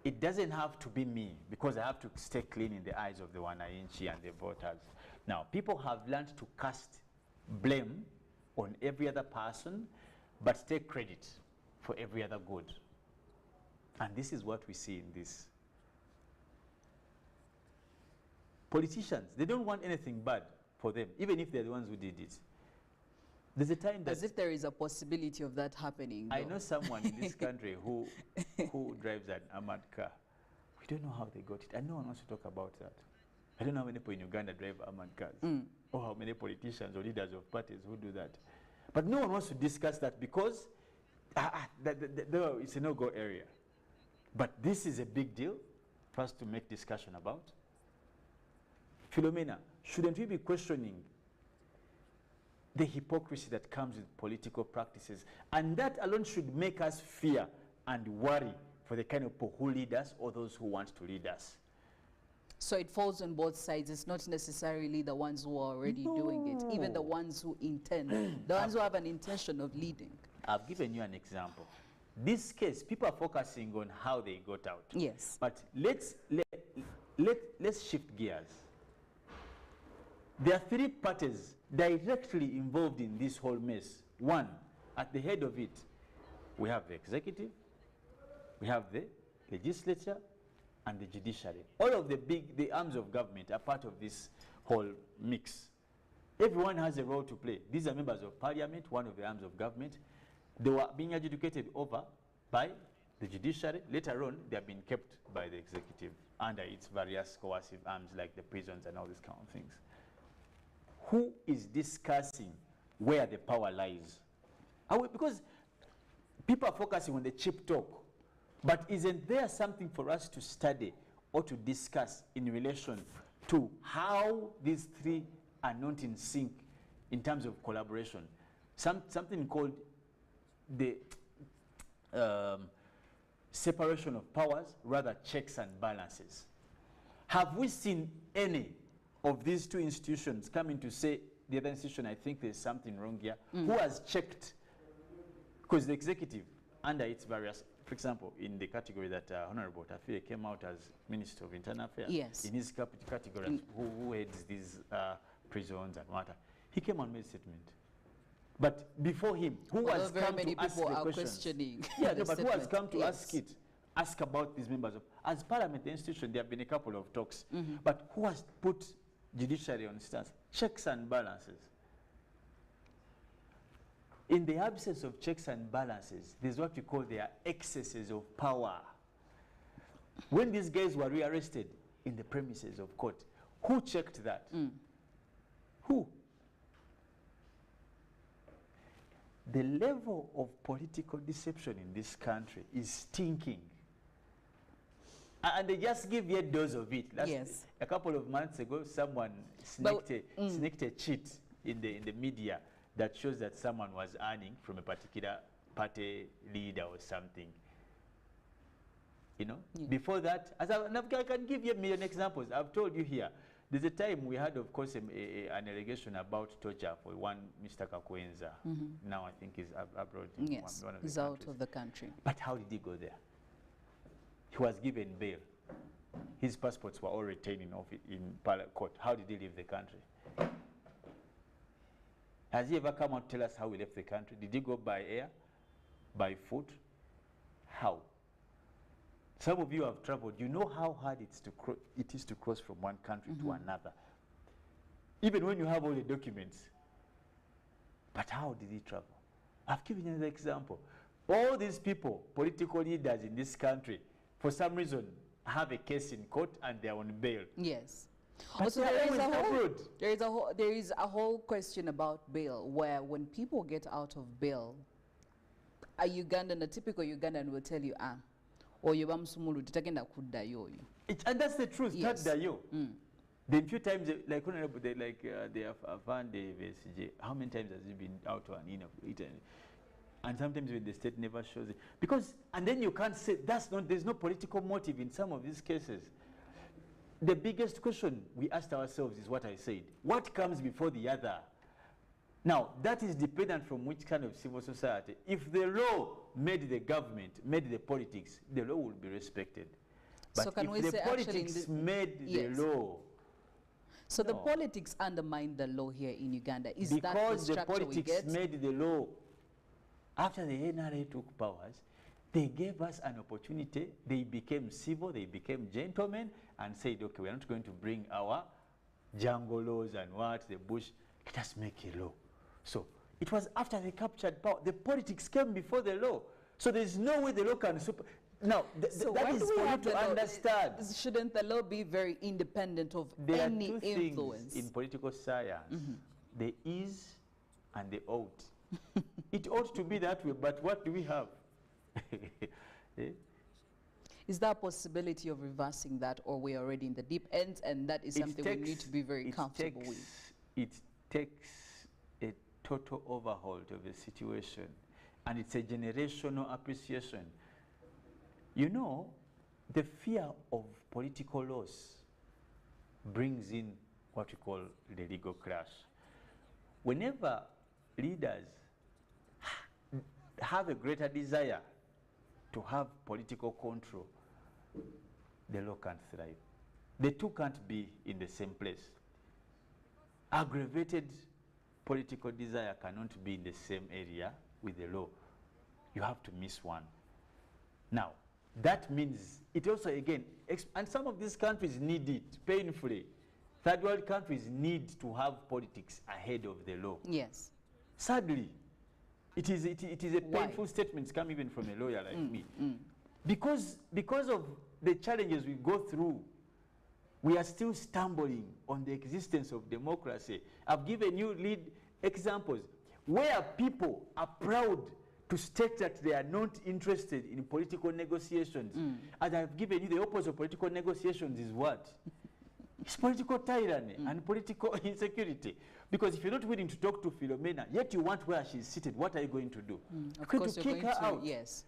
It doesn't have to be me, because I have to stay clean in the eyes of the Wananchi and the voters. Now, people have learned to cast blame on every other person, but take credit for every other good. And this is what we see in this. Politicians, they don't want anything bad for them, even if they're the ones who did it. There's a time that... As if there is a possibility of that happening, though. I know someone in this country who drives an armored car. We don't know how they got it, and no one wants to talk about that. I don't know how many people in Uganda drive armored cars, or how many politicians or leaders of parties who do that. But no one wants to discuss that because it's a no-go area. But this is a big deal for us to make discussion about. Philomena, shouldn't we be questioning the hypocrisy that comes with political practices? And that alone should make us fear and worry for the kind of people who lead us or those who want to lead us. So it falls on both sides. It's not necessarily the ones who are already doing it, even the ones who intend, the ones who have an intention of leading. I've given you an example. This case, people are focusing on how they got out. Yes. But let's shift gears. There are three parties directly involved in this whole mess. One, at the head of it, we have the executive, we have the legislature, and the judiciary. All of the arms of government are part of this whole mix. Everyone has a role to play. These are members of parliament, one of the arms of government. They were being adjudicated over by the judiciary. Later on, they have been kept by the executive under its various coercive arms like the prisons and all these kind of things. Who is discussing where the power lies? Because people are focusing on the cheap talk. But isn't there something for us to study or to discuss in relation to how these three are not in sync in terms of collaboration? Something called the separation of powers, rather checks and balances. Have we seen any of these two institutions coming to say, the other institution, I think there's something wrong here? Who has checked? Because the executive, under its various, for example, in the category that Honorable Tafire came out as Minister of Internal Affairs, yes, in his category, who heads these prisons and what, he came and made a statement. But before him, who has come to ask the questioning? Yeah, no, but who has come to ask about these members of, as Parliament, the institution, there have been a couple of talks, but who has put judiciary on stance? Checks and balances. In the absence of checks and balances, there's what we call their excesses of power. When these guys were rearrested in the premises of court, who checked that? Who? The level of political deception in this country is stinking. And they just give you a dose of it. Yes. A couple of months ago, someone sneaked a cheat in the media that shows that someone was earning from a particular party leader or something. You know? Yeah. Before that, I can give you a million examples. I've told you here. There's a time we had, of course, an allegation about torture for one Mr. Kakwenza. Now I think he's abroad. Yes, one of he's out of the country. But how did he go there? He was given bail. His passports were all retained in court. How did he leave the country? Has he ever come out to tell us how he left the country? Did he go by air? By foot? How? Some of you have traveled. You know how hard it is to cross from one country to another. Even when you have all the documents. But how did he travel? I've given you another example. All these people, political leaders in this country, for some reason, have a case in court and they're on bail. Yes. Also, there is a whole question about bail, where when people get out of bail, a typical Ugandan will tell you, and that's the truth. Yes. Then few times, like they have found the VSJ. How many times has he been out on and sometimes when the state never shows it, and then you can't say there's no political motive in some of these cases. The biggest question we asked ourselves is what I said: what comes before the other? Now that is dependent from which kind of civil society. If the law made the government, made the politics, the law will be respected. But so can if we the say politics made the law, so the politics undermine the law here in Uganda. Is that the because the structure we get? politics made the law. After the NRA took powers, they gave us an opportunity. They became civil, they became gentlemen, and said, okay, we're not going to bring our jungle laws and the bush. Let us make a law. So it was after they captured power. The politics came before the law. So there's no way the law can Now, so that is for you to understand. Shouldn't the law be very independent of there any are two influence? Things in political science. There is and the ought. It ought to be that way, but what do we have? Is there a possibility of reversing that, or we're already in the deep end, and that is something we need to be very comfortable with? It takes a total overhaul of the situation, and it's a generational appreciation. You know, the fear of political loss brings in what we call the legal clash. Whenever leaders have a greater desire to have political control, the law can't thrive. The two can't be in the same place. Aggravated political desire cannot be in the same area with the law. You have to miss one. Now, that means it also, again, and some of these countries need it painfully. Third world countries need to have politics ahead of the law. Yes. Sadly, it is a Why? painful statement come even from a lawyer like me. Because of the challenges we go through, we are still stumbling on the existence of democracy. I've given you lead examples where people are proud to state that they are not interested in political negotiations. And I've given you the opposite of political negotiations is what? It's political tyranny and political insecurity. Because if you're not willing to talk to Philomena, yet you want where she's seated, what are you going to do? Of You're course, going to you're kick going her to, out. yes.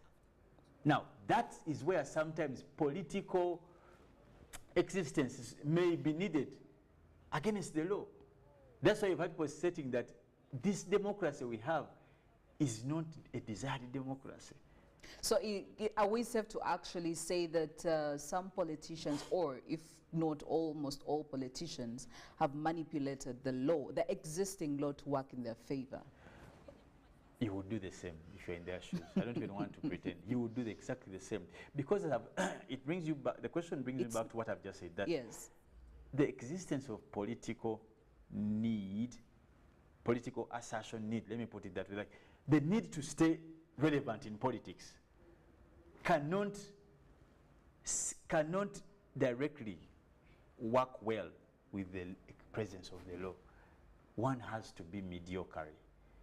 Now, that is where sometimes political existence may be needed against the law. That's why you've had people stating that this democracy we have is not a desired democracy. So are we safe to actually say that some politicians, or if not almost all politicians, have manipulated the law, the existing law, to work in their favor? You would do the same if you're in their shoes. I don't even want to pretend. You would do exactly the same. Because it brings you back, the question brings me back to what I've just said. That Yes. the existence of political need, political assertion need, let me put it that way, like the need to stay relevant in politics cannot directly work well with the presence of the law. One has to be mediocre.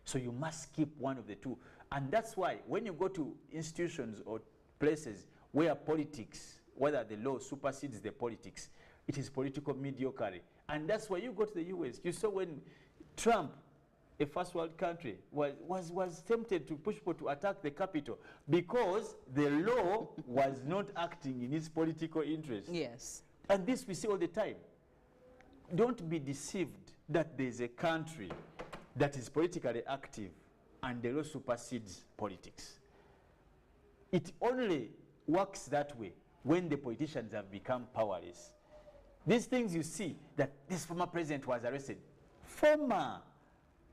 So you must keep one of the two. And that's why when you go to institutions or places where politics, whether the law supersedes the politics, it is political mediocre. And that's why you go to the US. You saw when Trump, a first world country, was tempted to push people to attack the Capitol because the law was not acting in his political interest. Yes. And this we see all the time. Don't be deceived that there is a country that is politically active and the law supersedes politics. It only works that way when the politicians have become powerless. These things you see, that this former president was arrested. Former.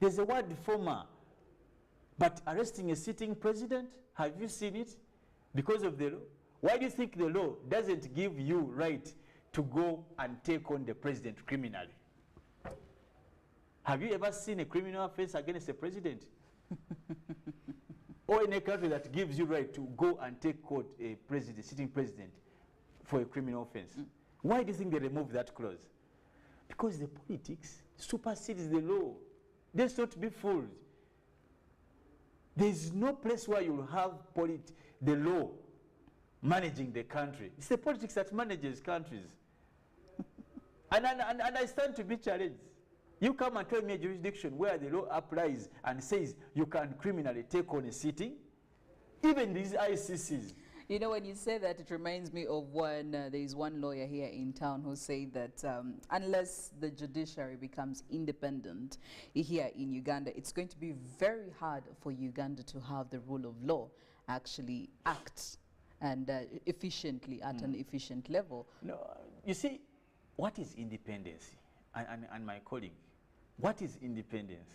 There's a word former. But arresting a sitting president, have you seen it? Because of the law? Why do you think the law doesn't give you right to go and take on the president criminally? Have you ever seen a criminal offense against a president? Or in a country that gives you right to go and take court a president, sitting president, for a criminal offense? Why do you think they removed that clause? Because the politics supersedes the law. Let's not be fooled. There is no place where you'll have the law managing the country. It's the politics that manages countries. and I stand to be challenged. You come and tell me a jurisdiction where the law applies and says you can criminally take on a sitting, even these ICCs. You know, when you say that, it reminds me of when there is one lawyer here in town who said that unless the judiciary becomes independent here in Uganda, it's going to be very hard for Uganda to have the rule of law actually act and efficiently at an efficient level. No, you see, what is independence? And my colleague, what is independence?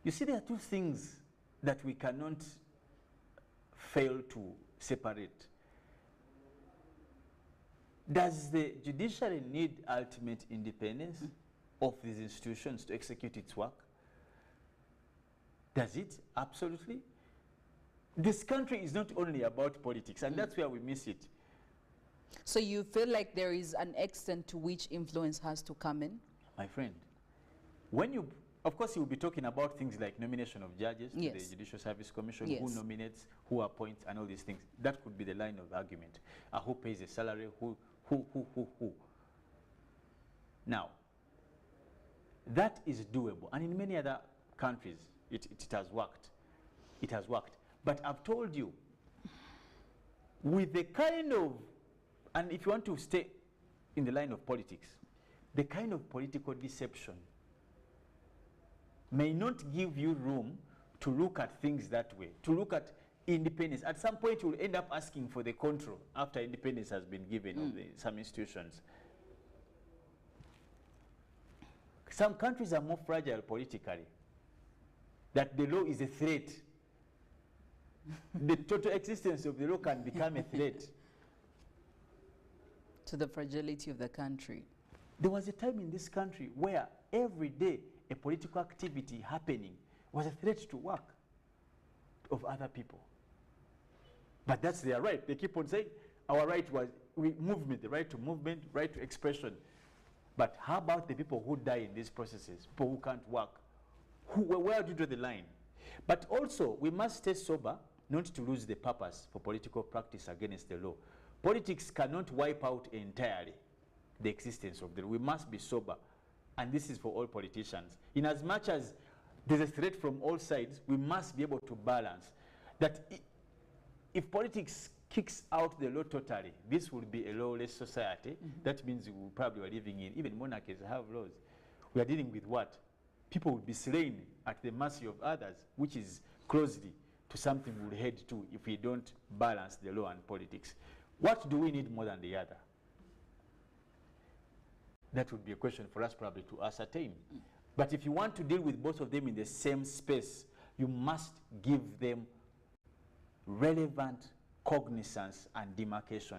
You see, there are two things that we cannot fail to separate. Does the judiciary need ultimate independence of these institutions to execute its work? Does it? Absolutely. This country is not only about politics, and that's where we miss it. So you feel like there is an extent to which influence has to come in? My friend, when you, of course, you'll be talking about things like nomination of judges to the Judicial Service Commission, who nominates, who appoints, and all these things. That could be the line of argument. Who pays a salary, who. Now, that is doable. And in many other countries, it has worked. It has worked. But I've told you, with the kind of, and if you want to stay in the line of politics, the kind of political deception may not give you room to look at things that way, to look at independence. At some point, you'll end up asking for the control after independence has been given of some institutions. Some countries are more fragile politically, that the law is a threat. The total existence of the law can become a threat. To the fragility of the country. There was a time in this country where every day a political activity happening was a threat to work of other people. But that's their right. They keep on saying our right was movement, the right to movement, right to expression. But how about the people who die in these processes, people who can't work? Where do you draw the line? But also, we must stay sober not to lose the purpose for political practice against the law. Politics cannot wipe out entirely the existence of the law. We must be sober. And this is for all politicians. In as much as there's a threat from all sides, we must be able to balance that. If politics kicks out the law totally, this will be a lawless society. That means we probably are living in, even monarchies have laws. We are dealing with what? People will be slain at the mercy of others, which is closely to something we'll head to if we don't balance the law and politics. What do we need more than the other? That would be a question for us probably to ascertain. But if you want to deal with both of them in the same space, you must give them relevant cognizance and demarcation.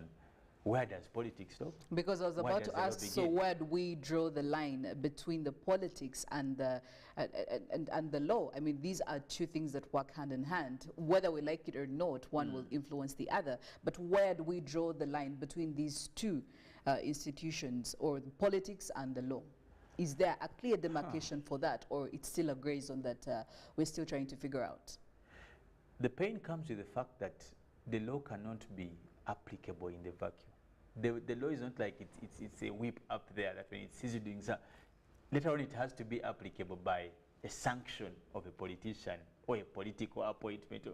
Where does politics stop? Because I was about to ask, so where do we draw the line between the politics and the and the law? I mean, these are two things that work hand in hand. Whether we like it or not, one will influence the other. But where do we draw the line between these two institutions, or the politics and the law? Is there a clear demarcation for that, or it's still a gray zone that we're still trying to figure out? The pain comes with the fact that the law cannot be applicable in the vacuum. The law is not like it's a whip up there that when it sees you doing something, later on it has to be applicable by a sanction of a politician or a political appointment.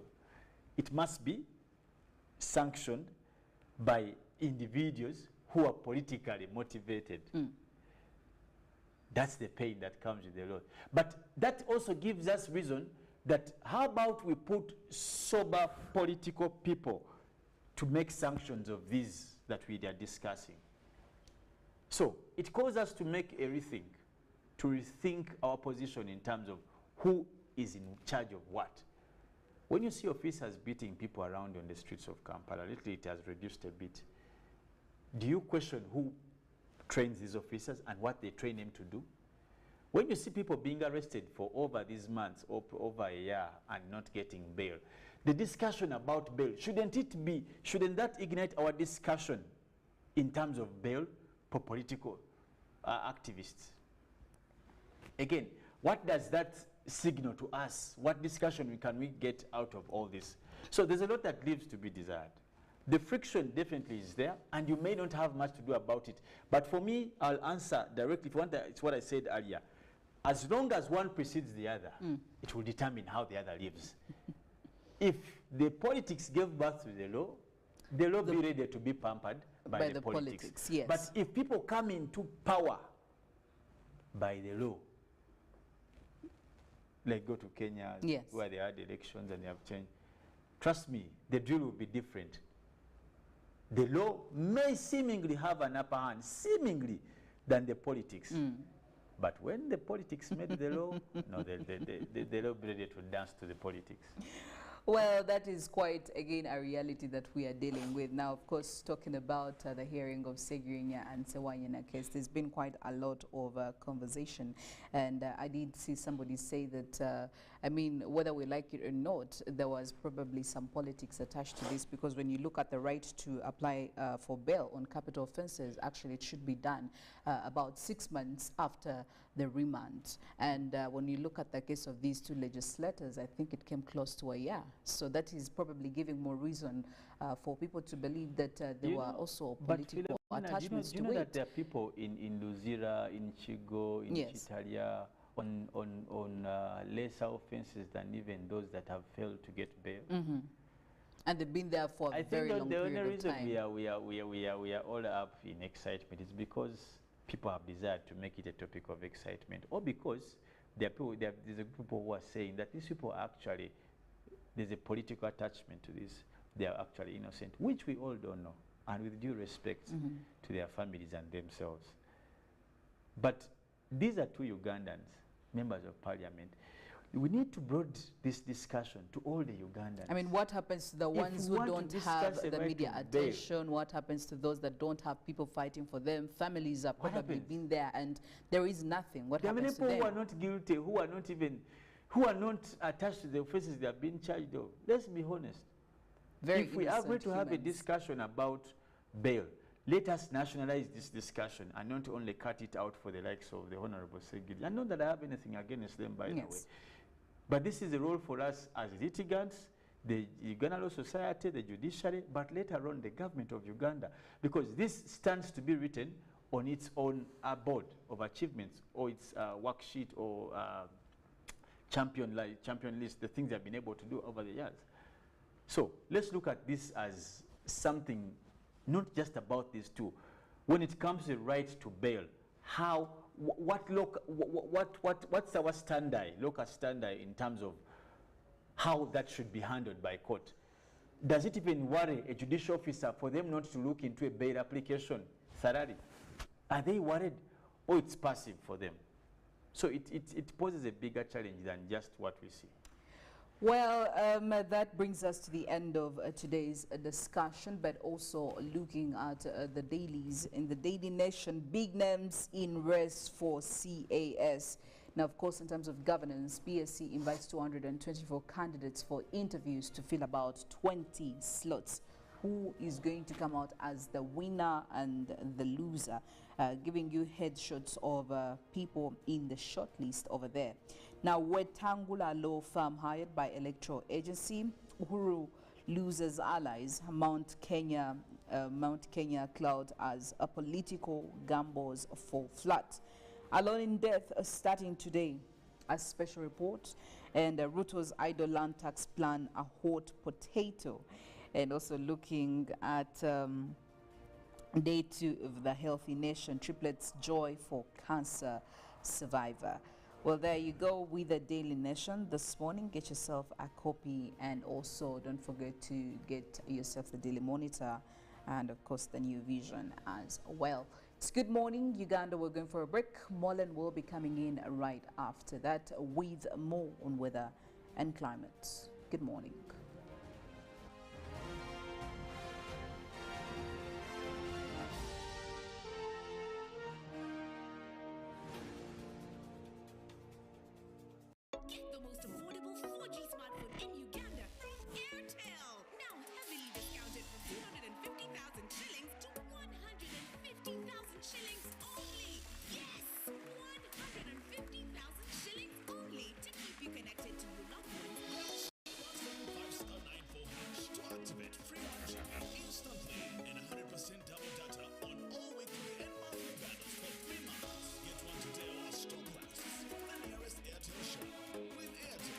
It must be sanctioned by individuals who are politically motivated. That's the pain that comes with the law. But that also gives us reason that how about we put sober political people to make sanctions of these that we are discussing. So it calls us to make a rethink, to rethink our position in terms of who is in charge of what. When you see officers beating people around on the streets of Kampala, lately it has reduced a bit. Do you question who trains these officers and what they train them to do? When you see people being arrested for over these months, or over a year, and not getting bail, the discussion about bail, shouldn't that ignite our discussion in terms of bail for political activists? Again, what does that signal to us? What discussion can we get out of all this? So there's a lot that leaves to be desired. The friction definitely is there, and you may not have much to do about it. But for me, I'll answer directly. If you want, it's what I said earlier. As long as one precedes the other, it will determine how the other lives. If the politics gave birth to the law be ready to be pampered by the politics. Yes. But if people come into power by the law, like go to Kenya, yes, where they had elections and they have changed, trust me, the drill will be different. The law may seemingly have an upper hand, seemingly, than the politics. But when the politics made the law, no, the law be ready to dance to the politics. Well, that is quite, again, a reality that we are dealing with. Now, of course, talking about the hearing of Segirinya and Sewanyana case, there's been quite a lot of conversation. And I did see somebody say that, I mean, whether we like it or not, there was probably some politics attached to this, because when you look at the right to apply for bail on capital offenses, actually it should be done about 6 months after the remand. And when you look at the case of these two legislators, I think it came close to a year. So that is probably giving more reason for people to believe that there were also political attachments to it. Do you know that there are people in Luzira, in Chigo, in Chitalia, on lesser offenses than even those that have failed to get bail? And they've been there for a I very think long the period only of reason time. we are all up in excitement is because people have desired to make it a topic of excitement, or because there are people, there's a group of people who are saying that these people actually, there's a political attachment to this. They are actually innocent, which we all don't know, and with due respect to their families and themselves. But these are two Ugandans, members of parliament. We need to broaden this discussion to all the Ugandans. I mean, what happens to the ones who don't have the media attention? What happens to those that don't have people fighting for them? Families are probably been there and there is nothing. What happens to them? There are many people who are not guilty, who are not attached to the offenses they have been charged of. Let's be honest. If we are going to have a discussion about bail, let us nationalize this discussion and not only cut it out for the likes of the Honorable Serere. And not that I have anything against them, by the way. But this is a role for us as litigants, the Ugandan Law Society, the judiciary, but later on the government of Uganda, because this stands to be written on its own board of achievements, or its worksheet, or champion list, the things they've been able to do over the years. So let's look at this as something not just about these two. When it comes to the right to bail, what's our standard, local standard, in terms of how that should be handled by court? Does it even worry a judicial officer for them not to look into a bail application? Serere, are they worried, or it's passive for them? So it poses a bigger challenge than just what we see. Well, that brings us to the end of today's discussion, but also looking at the dailies. In the Daily Nation, big names in race for CAS. Now, of course, in terms of governance, BSC invites 224 candidates for interviews to fill about 20 slots. Who is going to come out as the winner and the loser, giving you headshots of people in the shortlist over there. Now, Wetangula law firm hired by electoral agency. Uhuru loses allies. Mount Kenya cloud as a political gambles fall flat. Alone in death starting today. A special report, and Ruto's idle land tax plan a hot potato, and also looking at day 2 of the Healthy Nation, triplets joy for cancer survivor. Well, there you go with the Daily Nation this morning. Get yourself a copy, and also don't forget to get yourself the Daily Monitor and of course the New Vision as well. It's Good Morning Uganda. We're going for a break. Molen will be coming in right after that with more on weather and climate. Good morning. Get the most affordable 4G smartphone in Uganda from Airtel. Now heavily discounted from 250,000 shillings to 150,000 shillings only. Yes, 150,000 shillings only to keep you connected to your loved ones. *5*94# to activate free option instantly and 100% double data on all weekly and monthly bundles for 3 months. Get one today or store prices from the nearest Airtel shop. With Airtel,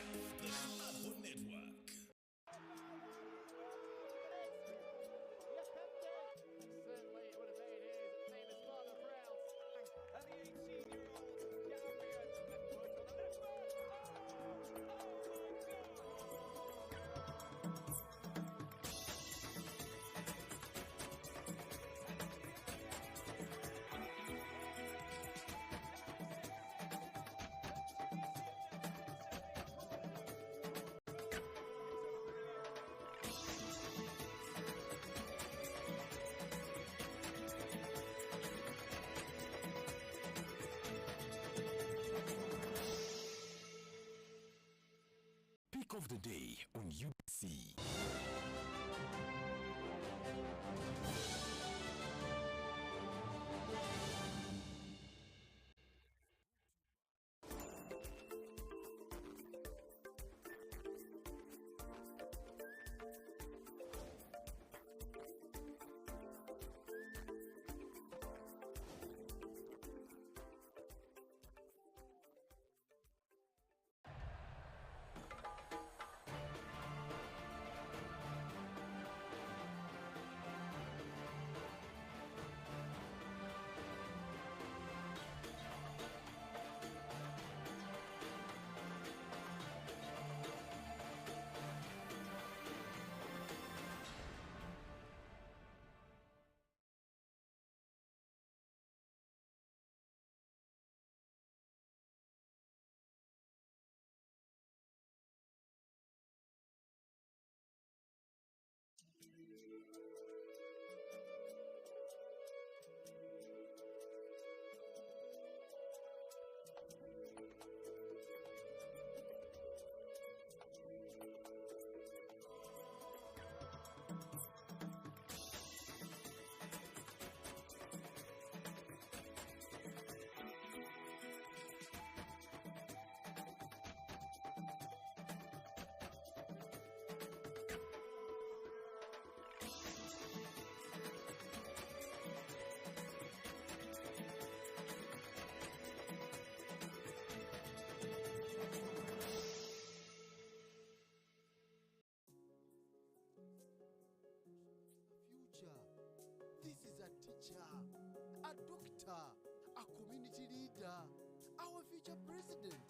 future president.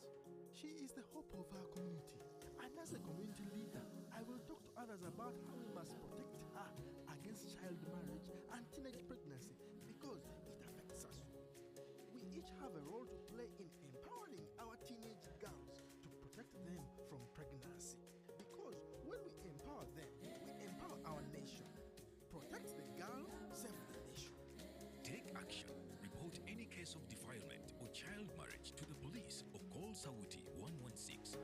She is the hope of our community. And as a community leader, I will talk to others about how we must protect her against child marriage and teenage pregnancy because it affects us. We each have a role to play in empowering our teenage girls to protect them from pregnancy. Because when we empower them, we empower our nation. Protect the girl, save the nation. Take action. Report any case of defilement or child marriage to the police or call Sauti 116.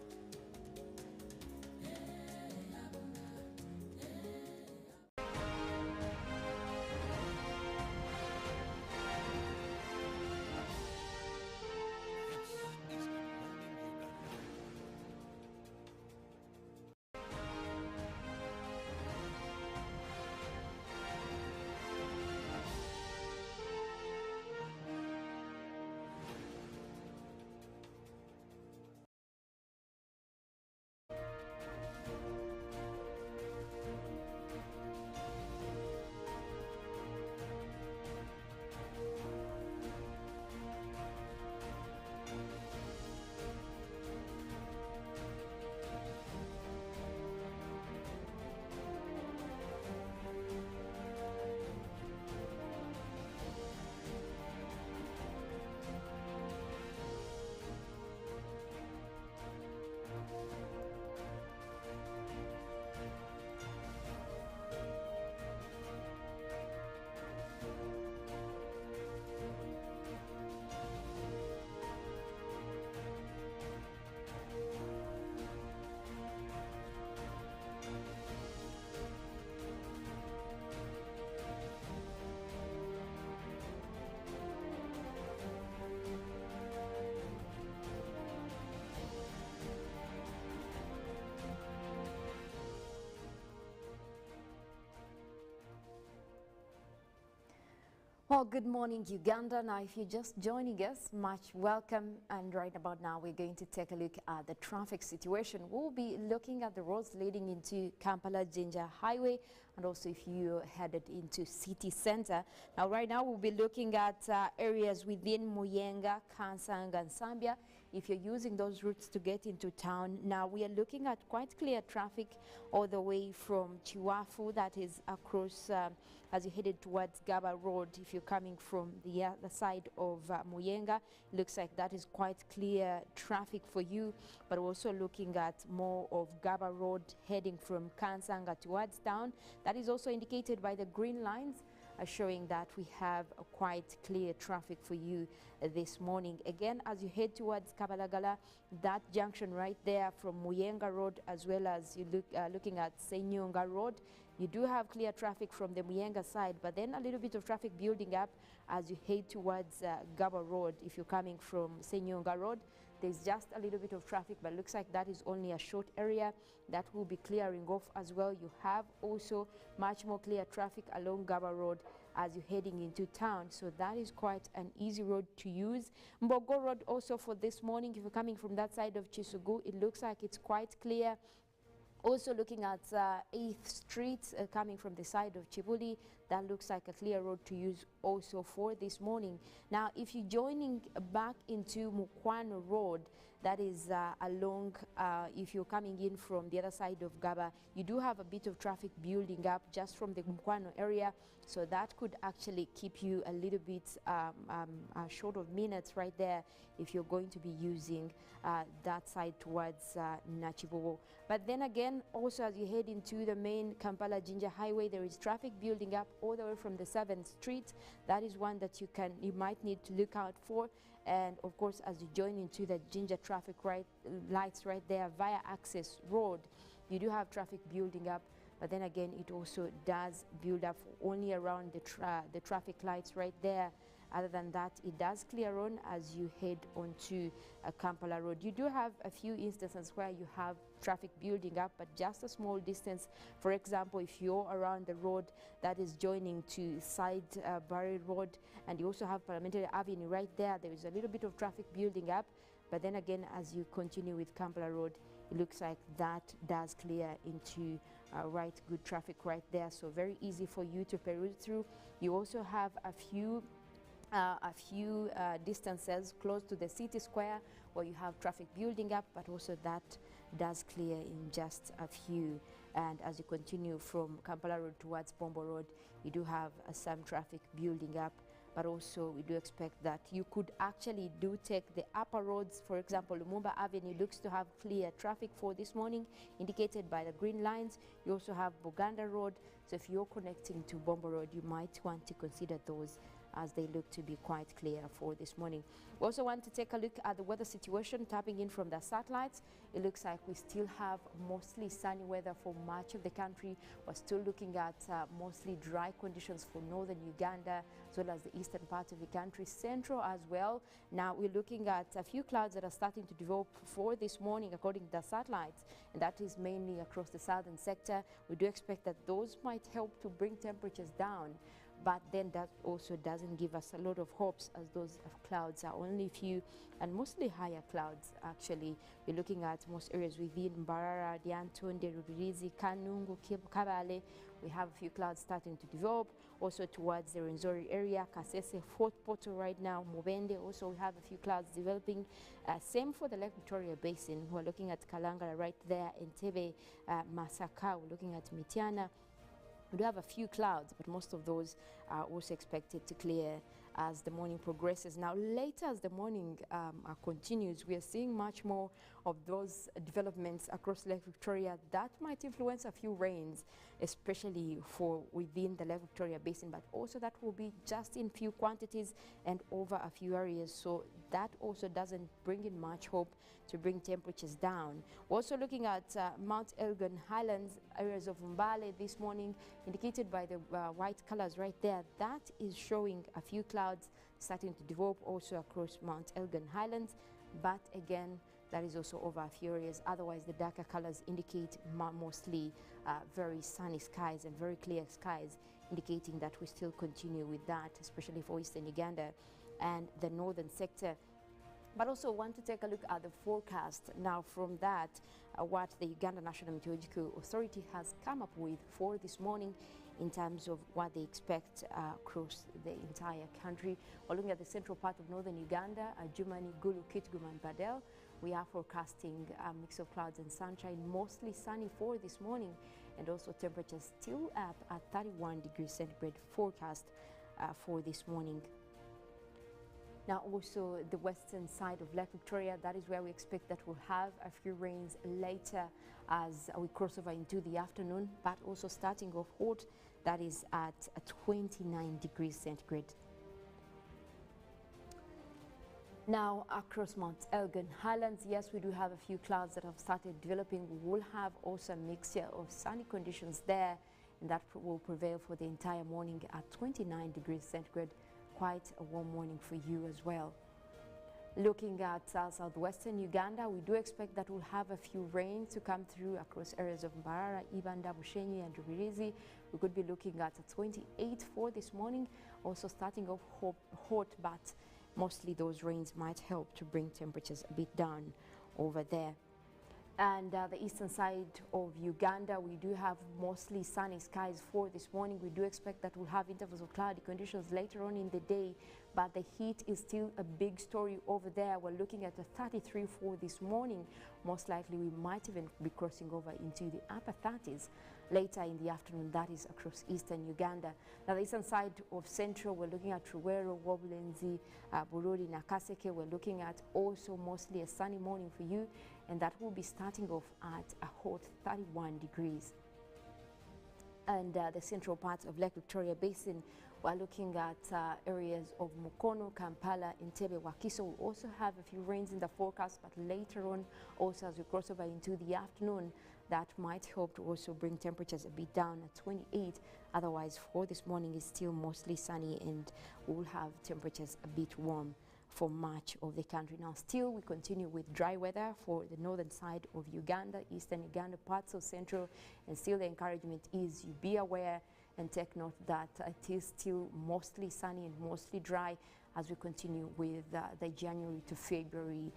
Well, good morning, Uganda. Now, if you're just joining us, much welcome. And right about now, we're going to take a look at the traffic situation. We'll be looking at the roads leading into Kampala-Jinja Highway, and also if you're headed into city center. Now, right now, we'll be looking at areas within Muyenga, Kansanga, and Zambia. If you're using those routes to get into town, now we are looking at quite clear traffic all the way from Chiwafu, that is across as you headed towards Gaba Road. If you're coming from the other side of Muyenga, looks like that is quite clear traffic for you, but also looking at more of Gaba Road heading from Kansanga towards town. That is also indicated by the green lines, showing that we have a quite clear traffic for you this morning. Again, as you head towards Kabalagala, that junction right there from Muyenga Road, as well as you looking at Senyonga Road, you do have clear traffic from the Muyenga side, but then a little bit of traffic building up as you head towards Gaba Road. If you're coming from Senyonga Road, there's just a little bit of traffic, but looks like that is only a short area that will be clearing off as well. You have also much more clear traffic along Gaba Road as you're heading into town, so that is quite an easy road to use. Mbogo Road also for this morning, if you're coming from that side of Chisugu, it looks like it's quite clear. Also looking at 8th Street coming from the side of Chibuli, that looks like a clear road to use also for this morning. Now, if you're joining back into Mukwano Road, that is along, if you're coming in from the other side of Gaba, you do have a bit of traffic building up just from the Mukwano area, so that could actually keep you a little bit short of minutes right there if you're going to be using that side towards Nachibogo. But then again, also as you head into the main Kampala-Jinja Highway, there is traffic building up all the way from the 7th Street. That is one that you might need to look out for. And of course, as you join into the Jinja traffic lights right there via Access Road, you do have traffic building up. But then again, it also does build up only around the traffic lights right there. Other than that, it does clear on as you head onto Kampala Road. You do have a few instances where you have traffic building up, but just a small distance. For example, if you're around the road that is joining to Side Barry Road, and you also have Parliamentary Avenue right there, there is a little bit of traffic building up. But then again, as you continue with Kampala Road, it looks like that does clear into right good traffic right there. So very easy for you to peruse through. You also have a few a few distances close to the city square where you have traffic building up, but also that does clear in just a few. And as you continue from Kampala Road towards Bombo Road, you do have some traffic building up, but also we do expect that you could actually do take the upper roads. For example, Lumumba Avenue looks to have clear traffic for this morning, indicated by the green lines. You also have Buganda Road, so if you're connecting to Bombo Road, you might want to consider those as they look to be quite clear for this morning. We also want to take a look at the weather situation, tapping in from the satellites. It looks like we still have mostly sunny weather for much of the country. We're still looking at mostly dry conditions for northern Uganda, as well as the eastern part of the country, central as well. Now we're looking at a few clouds that are starting to develop for this morning according to the satellites, and that is mainly across the southern sector. We do expect that those might help to bring temperatures down, but then that also doesn't give us a lot of hopes, as those clouds are only few and mostly higher clouds. Actually, we're looking at most areas within Mbarara, Diantonde, Rubirizi, Kanungu, Kabale. We have a few clouds starting to develop. Also towards the Rwenzori area, Kasese, Fort Portal right now, Mubende. Also we have a few clouds developing. Same for the Lake Victoria Basin. We're looking at Kalangala right there, Entebbe, Masaka. We're looking at Mitiana. We do have a few clouds, but most of those are also expected to clear as the morning progresses. Now, later as the morning continues, we are seeing much more of those developments across Lake Victoria that might influence a few rains, especially for within the Lake Victoria Basin, but also that will be just in few quantities and over a few areas. So that also doesn't bring in much hope to bring temperatures down. We're also looking at Mount Elgon Highlands, areas of Mbale this morning, indicated by the white colors right there. That is showing a few clouds starting to develop also across Mount Elgon Highlands, but again, that is also over a few areas. Otherwise, the darker colors indicate mostly very sunny skies and very clear skies, indicating that we still continue with that, especially for Eastern Uganda and the northern sector. But also want to take a look at the forecast. Now from that, what the Uganda National Meteorological Authority has come up with for this morning in terms of what they expect across the entire country. We're looking at the central part of northern Uganda, Jumani, Gulu, Kitgum and Badel. We are forecasting a mix of clouds and sunshine, mostly sunny for this morning, and also temperatures still up at 31 degrees centigrade forecast for this morning. Now also the western side of Lake Victoria, that is where we expect that we'll have a few rains later as we cross over into the afternoon, but also starting off hot, that is at 29 degrees centigrade. Now across Mount Elgon Highlands, yes, we do have a few clouds that have started developing. We will have also a mixture of sunny conditions there, and that will prevail for the entire morning at 29 degrees centigrade. Quite a warm morning for you as well. Looking at southwestern Uganda, we do expect that we'll have a few rains to come through across areas of Mbarara, Ibanda, Bushenyi and Rubirizi. We could be looking at 28 for this morning, also starting off hot, but mostly those rains might help to bring temperatures a bit down over there. And the eastern side of Uganda, we do have mostly sunny skies for this morning. We do expect that we'll have intervals of cloudy conditions later on in the day, but the heat is still a big story over there. We're looking at a 33 for this morning. Most likely we might even be crossing over into the upper 30s later in the afternoon. That is across eastern Uganda. Now the eastern side of central, we're looking at Ruwero, Wobulenzi, Bururi, Nakaseke. We're looking at also mostly a sunny morning for you, and that will be starting off at a hot 31 degrees. And the central part of Lake Victoria Basin, we're looking at areas of Mukono, Kampala, Entebbe, Wakiso. We'll also have a few rains in the forecast, but later on, also as we cross over into the afternoon, that might help to also bring temperatures a bit down at 28. Otherwise, for this morning, it's still mostly sunny, and we'll have temperatures a bit warm for much of the country. Now still we continue with dry weather for the northern side of Uganda, eastern Uganda, parts of central, and still the encouragement is you be aware and take note that it is still mostly sunny and mostly dry as we continue with the January to February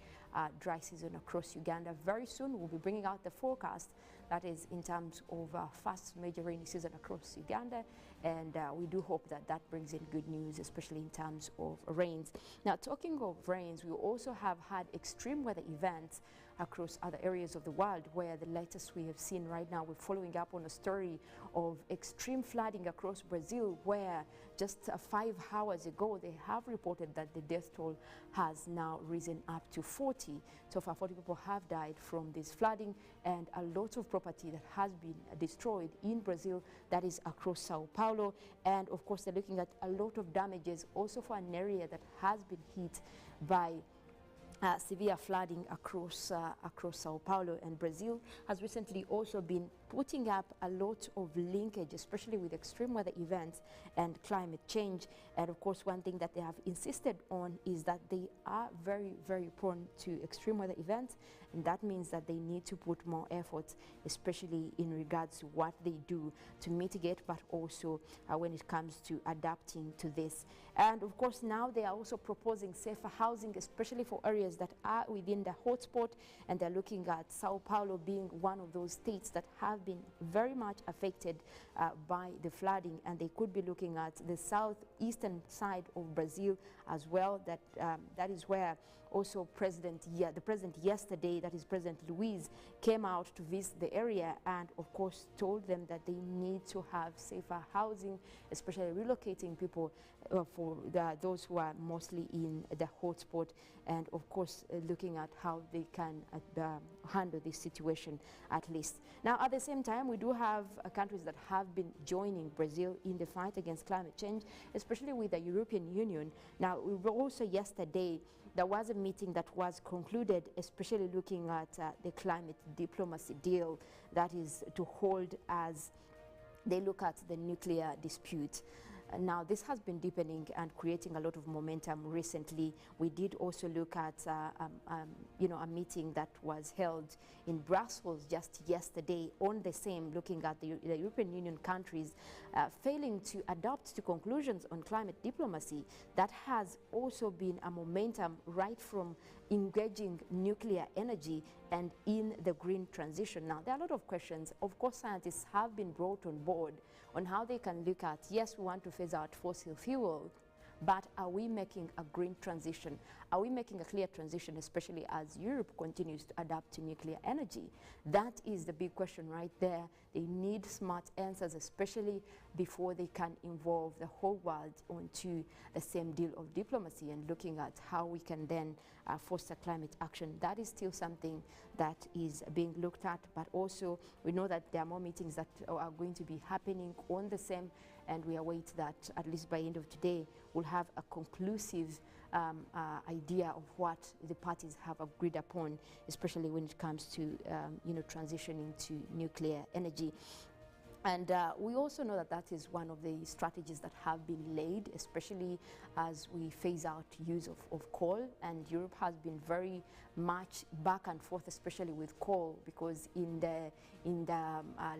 dry season across Uganda. Very soon we'll be bringing out the forecast That is in terms of first major rainy season across Uganda, and we do hope that that brings in good news, especially in terms of rains. Now, talking of rains, we also have had extreme weather events across other areas of the world, where the latest we have seen right now, we're following up on a story of extreme flooding across Brazil, where just 5 hours ago they have reported that the death toll has now risen up to 40. So far 40 people have died from this flooding, and a lot of property that has been destroyed in Brazil, that is across Sao Paulo. And of course they're looking at a lot of damages also for an area that has been hit by severe flooding across Sao Paulo. And Brazil has recently also been putting up a lot of linkage, especially with extreme weather events and climate change. And of course, one thing that they have insisted on is that they are very, very prone to extreme weather events, and that means that they need to put more effort, especially in regards to what they do to mitigate, but also when it comes to adapting to this. And of course, now they are also proposing safer housing, especially for areas that are within the hotspot, and they're looking at Sao Paulo being one of those states that have been very much affected by the flooding, and they could be looking at the southeastern side of Brazil as well. That is where also the president yesterday, that is President Luiz, came out to visit the area and of course told them that they need to have safer housing, especially relocating people for those who are mostly in the hotspot, and of course looking at how they can handle this situation at least. Now, at the same time, we do have countries that have been joining Brazil in the fight against climate change, especially with the European Union. Now, we were also yesterday, there was a meeting that was concluded, especially looking at the climate diplomacy deal, that is to hold as they look at the nuclear dispute. Now, this has been deepening and creating a lot of momentum recently. We did also look at a meeting that was held in Brussels just yesterday on the same, looking at the European Union countries failing to adopt to conclusions on climate diplomacy. That has also been a momentum right from engaging nuclear energy and in the green transition. Now, there are a lot of questions. Of course, scientists have been brought on board on how they can look at, yes, we want to phase out fossil fuel, but are we making a green transition? Are we making a clear transition, especially as Europe continues to adapt to nuclear energy? That is the big question right there. They need smart answers, especially before they can involve the whole world onto the same deal of diplomacy and looking at how we can then foster climate action. That is still something that is being looked at, but also we know that there are more meetings that are going to be happening on the same, and we await that at least by the end of today we'll have a conclusive idea of what the parties have agreed upon, especially when it comes to transitioning to nuclear energy. And we also know that that is one of the strategies that have been laid, especially as we phase out use of coal. And Europe has been very much back and forth, especially with coal, because in the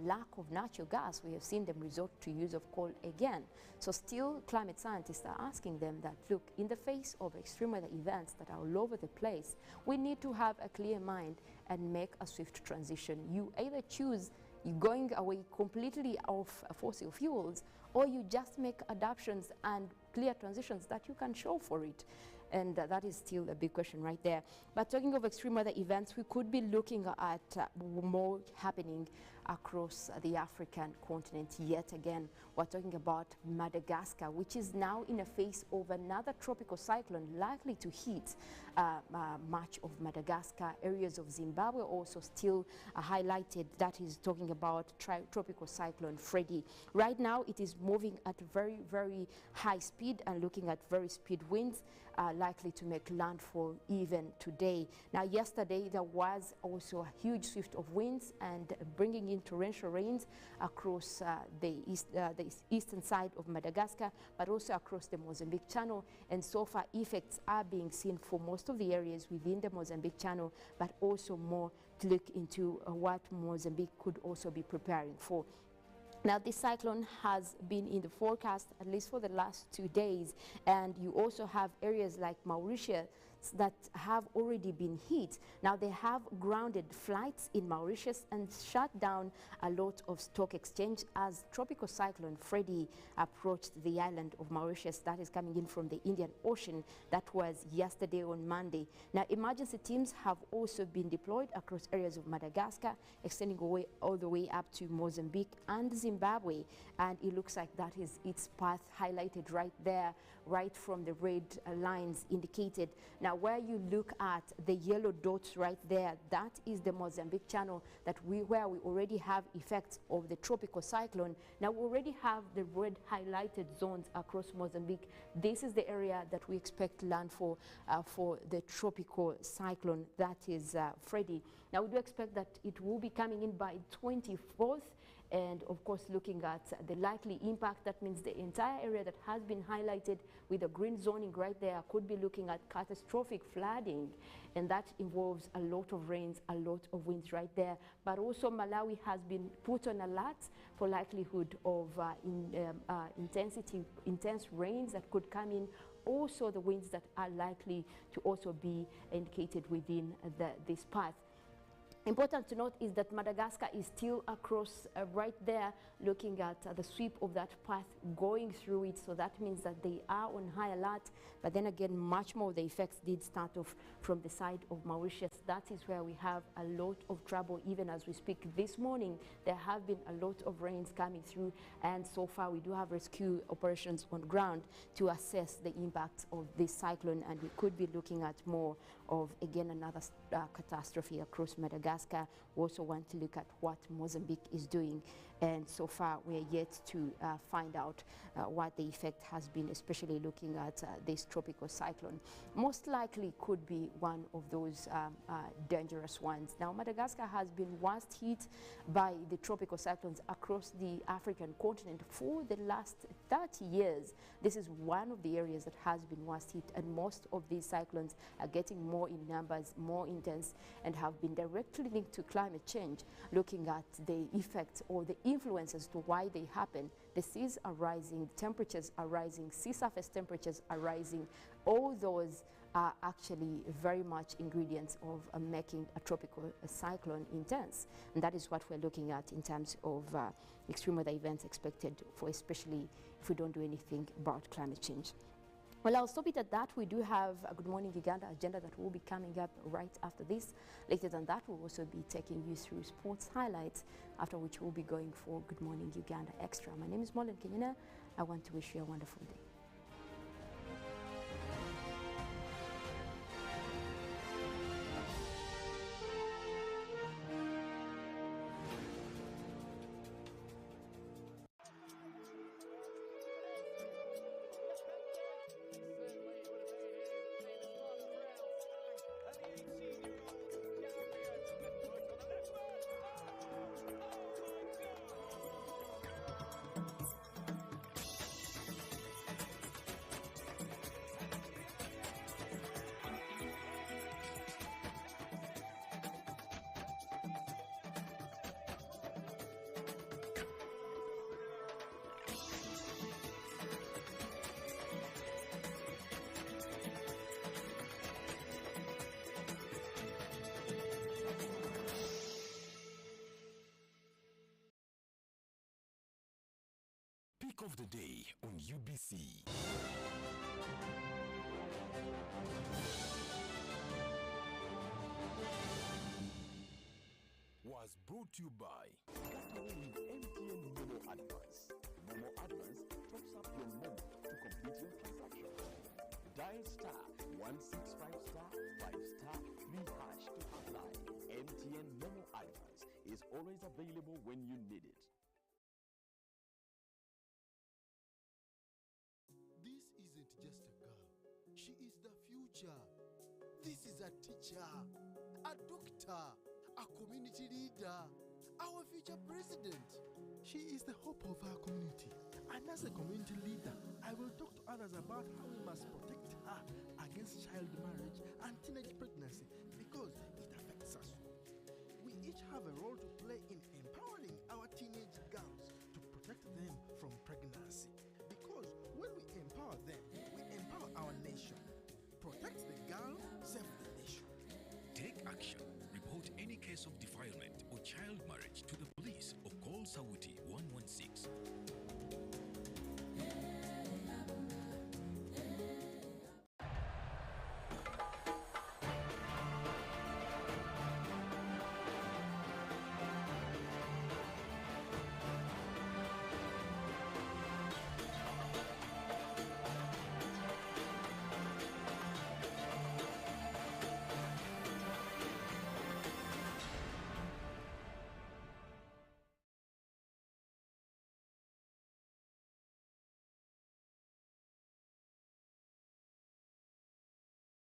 lack of natural gas, we have seen them resort to use of coal again. So still, climate scientists are asking them that, look, in the face of extreme weather events that are all over the place, we need to have a clear mind and make a swift transition. You either choose you're going away completely off fossil fuels, or you just make adaptations and clear transitions that you can show for it. And that is still a big question right there. But talking of extreme weather events, we could be looking at more happening across the African continent yet again. We're talking about Madagascar, which is now in a phase of another tropical cyclone likely to hit much of Madagascar. Areas of Zimbabwe also still highlighted. That is talking about tropical cyclone Freddy. Right now it is moving at very, very high speed and looking at very speed winds likely to make landfall even today. Now, yesterday there was also a huge swift of winds and bringing in torrential rains across the eastern side of Madagascar, but also across the Mozambique Channel. And so far, effects are being seen for most of the areas within the Mozambique Channel, but also more to look into what Mozambique could also be preparing for. Now, this cyclone has been in the forecast at least for the last 2 days, and you also have areas like Mauritius that have already been hit. Now they have grounded flights in Mauritius and shut down a lot of stock exchange as tropical cyclone Freddy approached the island of Mauritius that is coming in from the Indian Ocean. That was yesterday on Monday. Now emergency teams have also been deployed across areas of Madagascar, extending away all the way up to Mozambique and Zimbabwe, and it looks like that is its path highlighted right there, right from the red lines indicated. Now where you look at the yellow dots right there, that is the Mozambique channel where we already have effects of the tropical cyclone. Now we already have the red highlighted zones across Mozambique. This is the area that we expect landfall for the tropical cyclone that is Freddy. Now we do expect that it will be coming in by 24th, and of course looking at the likely impact, that means the entire area that has been highlighted with the green zoning right there could be looking at catastrophic flooding, and that involves a lot of rains, a lot of winds right there. But also Malawi has been put on alert for likelihood of intense rains that could come in. Also the winds that are likely to also be indicated within this path. Important to note is that Madagascar is still across right there, looking at the sweep of that path going through it. So that means that they are on high alert. But then again, much more of the effects did start off from the side of Mauritius. That is where we have a lot of trouble even as we speak. This morning, there have been a lot of rains coming through. And so far, we do have rescue operations on ground to assess the impact of this cyclone. And we could be looking at more of, again, another catastrophe across Madagascar. We also want to look at what Mozambique is doing, and so far we are yet to find out what the effect has been, especially looking at this tropical cyclone. Most likely could be one of those dangerous ones. Now Madagascar has been worst hit by the tropical cyclones across the African continent for the last 30 years. This is one of the areas that has been worst hit, and most of these cyclones are getting more in numbers, more intense, and have been directly linked to climate change. Looking at the effects or the influences to why they happen, the seas are rising, temperatures are rising, sea surface temperatures are rising. All those are actually very much ingredients of making a tropical cyclone intense, and that is what we're looking at in terms of extreme weather events expected for, especially if we don't do anything about climate change. Well, I'll stop it at that. We do have a Good Morning Uganda agenda that will be coming up right after this. Later than that, we'll also be taking you through sports highlights, after which we'll be going for Good Morning Uganda Extra. My name is Mollen Kenyana. I want to wish you a wonderful day. Pick of the day on UBC. Was brought to you by MTN Momo Advance. Momo Advance tops up your Momo to complete your transaction. Dial *165*5*3# to apply. MTN Momo Advance is always available when you need it. This isn't just a girl. She is the future. This is a teacher, a doctor, a community leader, our future president. She is the hope of our community. And as a community leader, I will talk to others about how we must protect her against child marriage and teenage pregnancy, because it affects us. We each have a role to play in empowering our teenage girls to protect them from pregnancy. Because when we empower them, we empower our nation. Protect the girl, protection. Report any case of defilement or child marriage to the police or call Sawuti 116.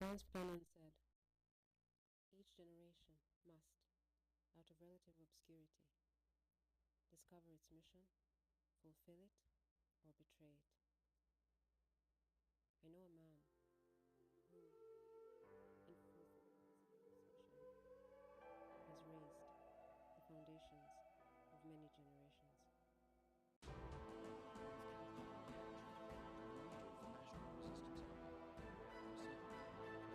Franz Fanon said, "Each generation must, out of relative obscurity, discover its mission, fulfill it, or betray it." I know a man who, in fulfilling his mission, has raised the foundations of many generations. National Resistance Army,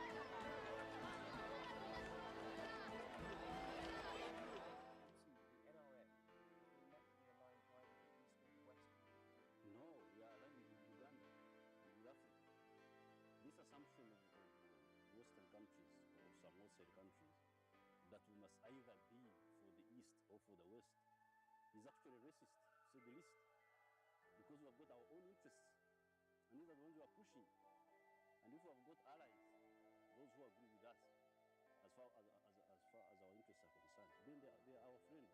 was sent by the President. Their task was to move forward to make contact with the troops. No, we are aligned with Uganda, with Africa. This assumption of Western countries or some Western countries that we must either be for the East or for the West is actually racist, to say the least, because we have got our own interests, and these are the ones we are pushing. And if we have got allies, those who agree with us, as far as our interests are concerned, then they are our friends.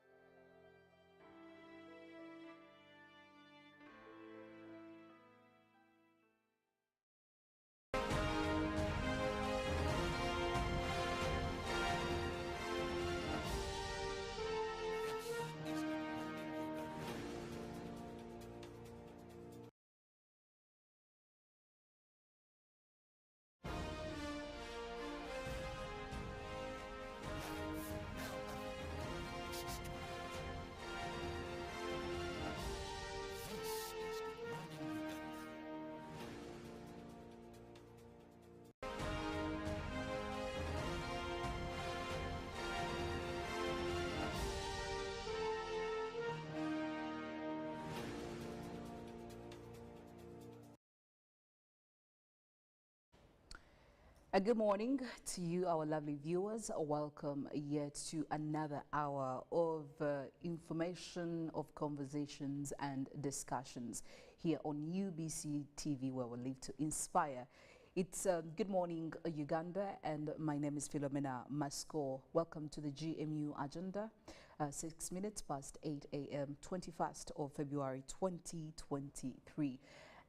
A good morning to you, our lovely viewers. Welcome yet to another hour of information, of conversations and discussions here on UBC TV, where we live to inspire. It's Good Morning Uganda, and my name is Philomena Masco. Welcome to the GMU agenda. 6 minutes past 8 a.m., 21st of February 2023.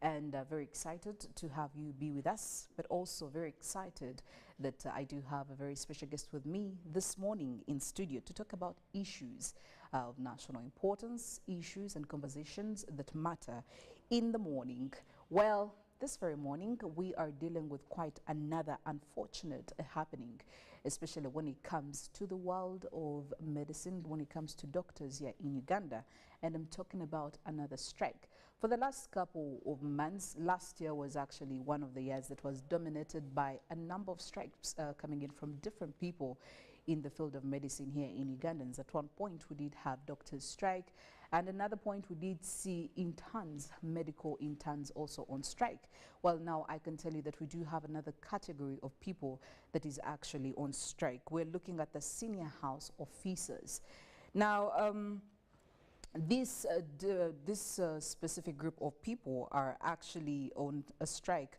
And very excited to have you be with us, but also very excited that I do have a very special guest with me this morning in studio to talk about issues of national importance, issues and conversations that matter in the morning. Well, this very morning, we are dealing with quite another unfortunate happening, especially when it comes to the world of medicine, when it comes to doctors here in Uganda. And I'm talking about another strike. For the last couple of months, last year was actually one of the years that was dominated by a number of strikes coming in from different people in the field of medicine here in Ugandans. At one point, we did have doctors strike, and another point we did see interns, medical interns also on strike. Well, now I can tell you that we do have another category of people that is actually on strike. We're looking at the senior house officers. Now, this specific group of people are actually on a strike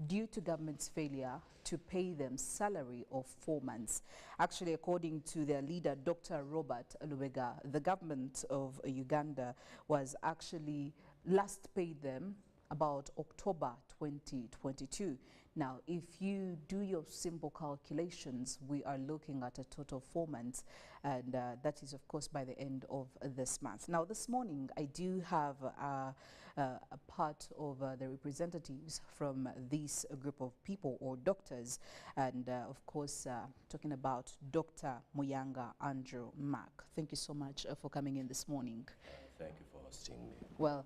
due to government's failure to pay them salary of 4 months. Actually, according to their leader, Dr. Robert Lubega, the government of Uganda was actually last paid them about October 2022. Now, if you do your simple calculations, we are looking at a total 4 months, and that is, of course, by the end of this month. Now, this morning, I do have a part of the representatives from this group of people or doctors, and of course, talking about Dr. Muyanga Andrew Mark. Thank you so much for coming in this morning. Thank you for hosting me. Well,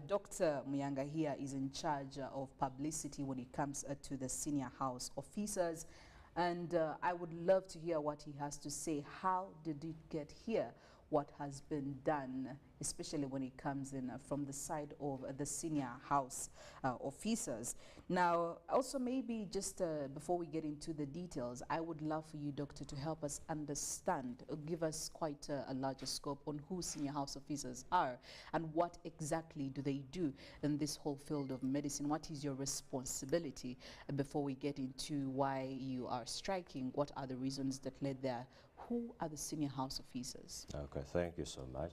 Dr. Muyanga here is in charge of publicity when it comes to the senior house officers, and I would love to hear what he has to say. How did it get here? What has been done, especially when it comes in from the side of the senior house officers. Now, also maybe just before we get into the details, I would love for you, Doctor, to help us understand, give us quite a larger scope on who senior house officers are and what exactly do they do in this whole field of medicine. What is your responsibility before we get into why you are striking? What are the reasons that led there? Who are the senior house officers? Okay, thank you so much.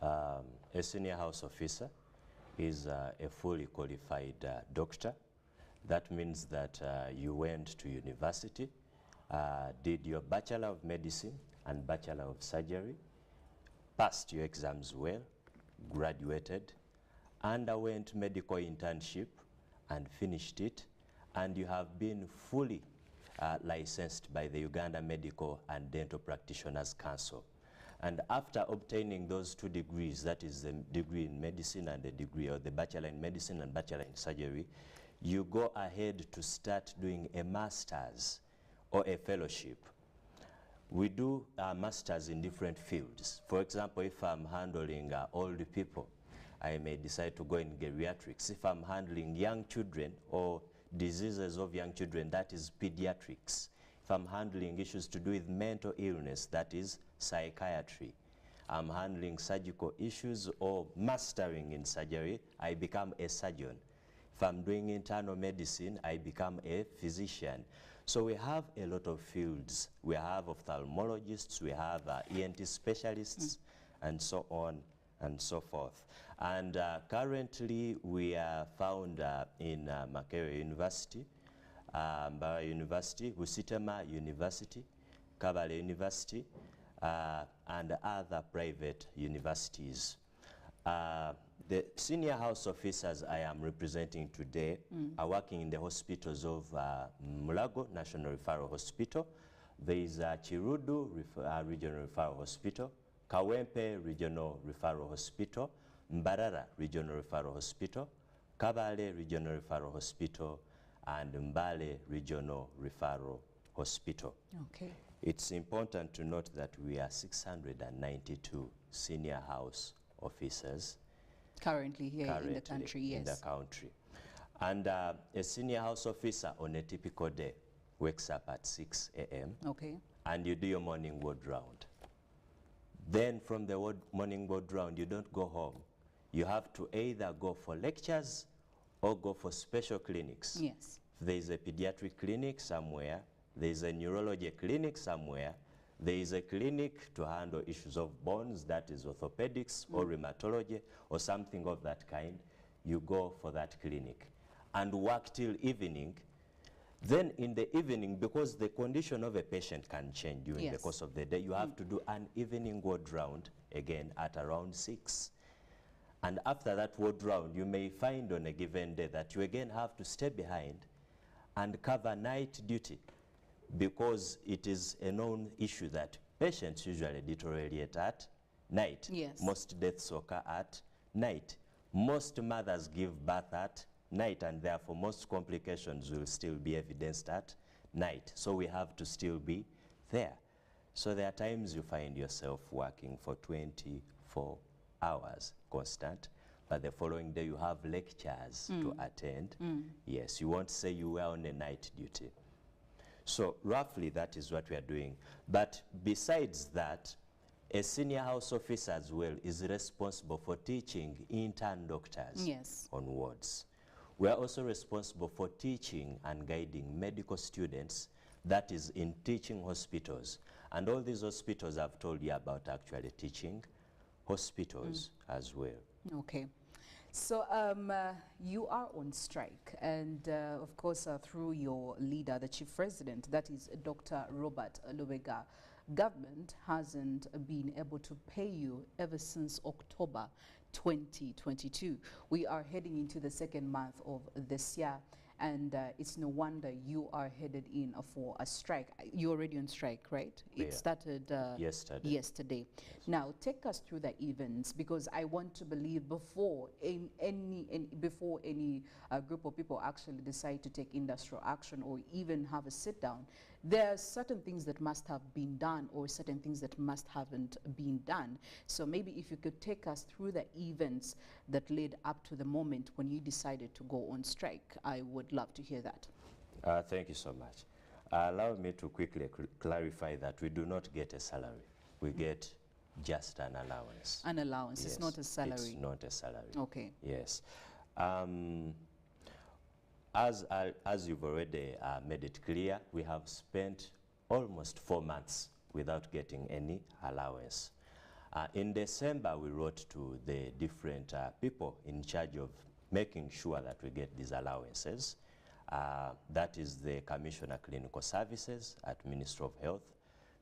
A senior house officer is a fully qualified doctor. That means that you went to university, did your Bachelor of Medicine and Bachelor of Surgery, passed your exams well, graduated, underwent medical internship and finished it, and you have been fully licensed by the Uganda Medical and Dental Practitioners Council. And after obtaining those 2 degrees, that is the degree in medicine and the degree or the Bachelor in Medicine and Bachelor in Surgery, you go ahead to start doing a master's or a fellowship. We do masters in different fields. For example, if I'm handling old people, I may decide to go in geriatrics. If I'm handling young children or diseases of young children, that is pediatrics. If I'm handling issues to do with mental illness, that is psychiatry. I'm handling surgical issues or mastering in surgery, I become a surgeon. If I'm doing internal medicine, I become a physician. So we have a lot of fields. We have ophthalmologists, we have ENT specialists, and so on and so forth. And currently we are found in Makerere University, Mbara University, Busitema University, Kabale University, and other private universities. The senior house officers I am representing today are working in the hospitals of Mulago National Referral Hospital. There is Chirudu Regional Referral Hospital, Kawempe Regional Referral Hospital, Mbarara Regional Referral Hospital, Kabale Regional Referral Hospital, and Mbale Regional Referral Hospital. Okay. It's important to note that we are 692 senior house officers Currently here in the country, yes. In the country. And a senior house officer on a typical day wakes up at 6 a.m. Okay. and you do your morning ward round. Then from the morning ward round, you don't go home. You have to either go for lectures or go for special clinics. Yes. If there is a pediatric clinic somewhere, there is a neurology clinic somewhere, there is a clinic to handle issues of bones, that is orthopedics or rheumatology or something of that kind, you go for that clinic and work till evening. Then in the evening, because the condition of a patient can change during the course of the day, you have to do an evening ward round again at around 6. And after that ward round, you may find on a given day that you again have to stay behind and cover night duty, because it is a known issue that patients usually deteriorate at night. Yes. Most deaths occur at night. Most mothers give birth at night, and therefore most complications will still be evidenced at night. So we have to still be there. So there are times you find yourself working for 24 hours constant, but the following day you have lectures to attend. Yes, you won't say you were on a night duty. So roughly that is what we are doing. But besides that, a senior house officer as well is responsible for teaching intern doctors on wards. We are also responsible for teaching and guiding medical students, that is in teaching hospitals. And all these hospitals I've told you about actually teaching hospitals as well. Okay. So you are on strike, and of course through your leader, the chief president, that is Dr. Robert Lubega, government hasn't been able to pay you ever since October 2022. We are heading into the second month of this year, and it's no wonder you are headed in for a strike. You're already on strike, right? It Yeah. started Yesterday. yesterday. Yes. Now, take us through the events, because I want to believe before before any group of people actually decide to take industrial action or even have a sit down, there are certain things that must have been done or certain things that must haven't been done. So maybe if you could take us through the events that led up to the moment when you decided to go on strike, I would love to hear that. Thank you so much. Allow me to quickly clarify that we do not get a salary. We get just an allowance. An allowance, Yes, it's not a salary. It's not a salary. Okay. Yes. As you've already made it clear, we have spent almost 4 months without getting any allowance. In December, we wrote to the different people in charge of making sure that we get these allowances. That is the Commissioner Clinical Services at Ministry of Health.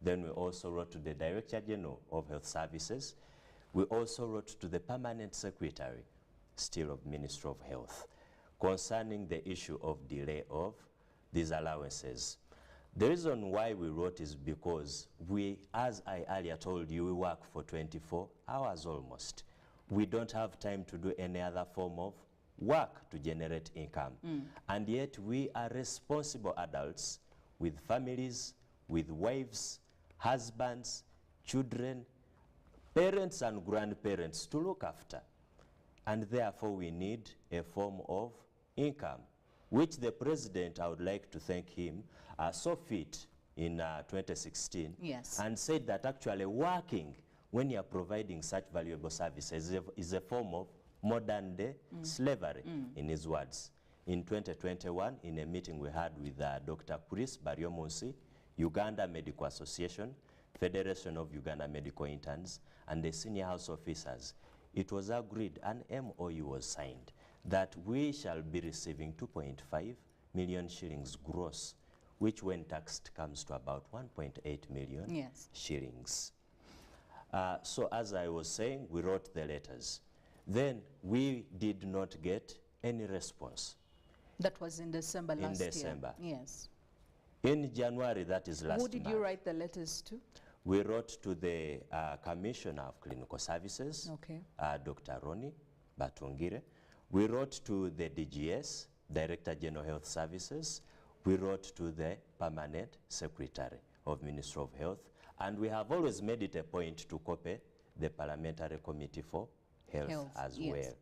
Then we also wrote to the Director General of Health Services. We also wrote to the Permanent Secretary, still of Ministry of Health, concerning the issue of delay of these allowances. The reason why we wrote is because we, as I earlier told you, we work for 24 hours almost. We don't have time to do any other form of work to generate income. And yet we are responsible adults with families, with wives, husbands, children, parents and grandparents to look after. And therefore we need a form of income, which the president, I would like to thank him, saw fit in 2016. Yes. And said that actually working when you are providing such valuable services is a form of modern day slavery, in his words. In 2021, in a meeting we had with Dr. Chris Baryomunsi, Uganda Medical Association, Federation of Uganda Medical Interns, and the senior house officers, it was agreed, an MOU was signed, that we shall be receiving 2.5 million shillings gross, which when taxed comes to about 1.8 million shillings. So as I was saying, we wrote the letters. Then we did not get any response. That was in December last year. In December. Yes. In January, that is last month. Who did you write the letters to? We wrote to the Commissioner of Clinical Services, Okay. Dr. Ronnie Batungire. We wrote to the DGS, Director General Health Services. We wrote to the Permanent Secretary of Ministry of Health. And we have always made it a point to copy the Parliamentary Committee for Health as well.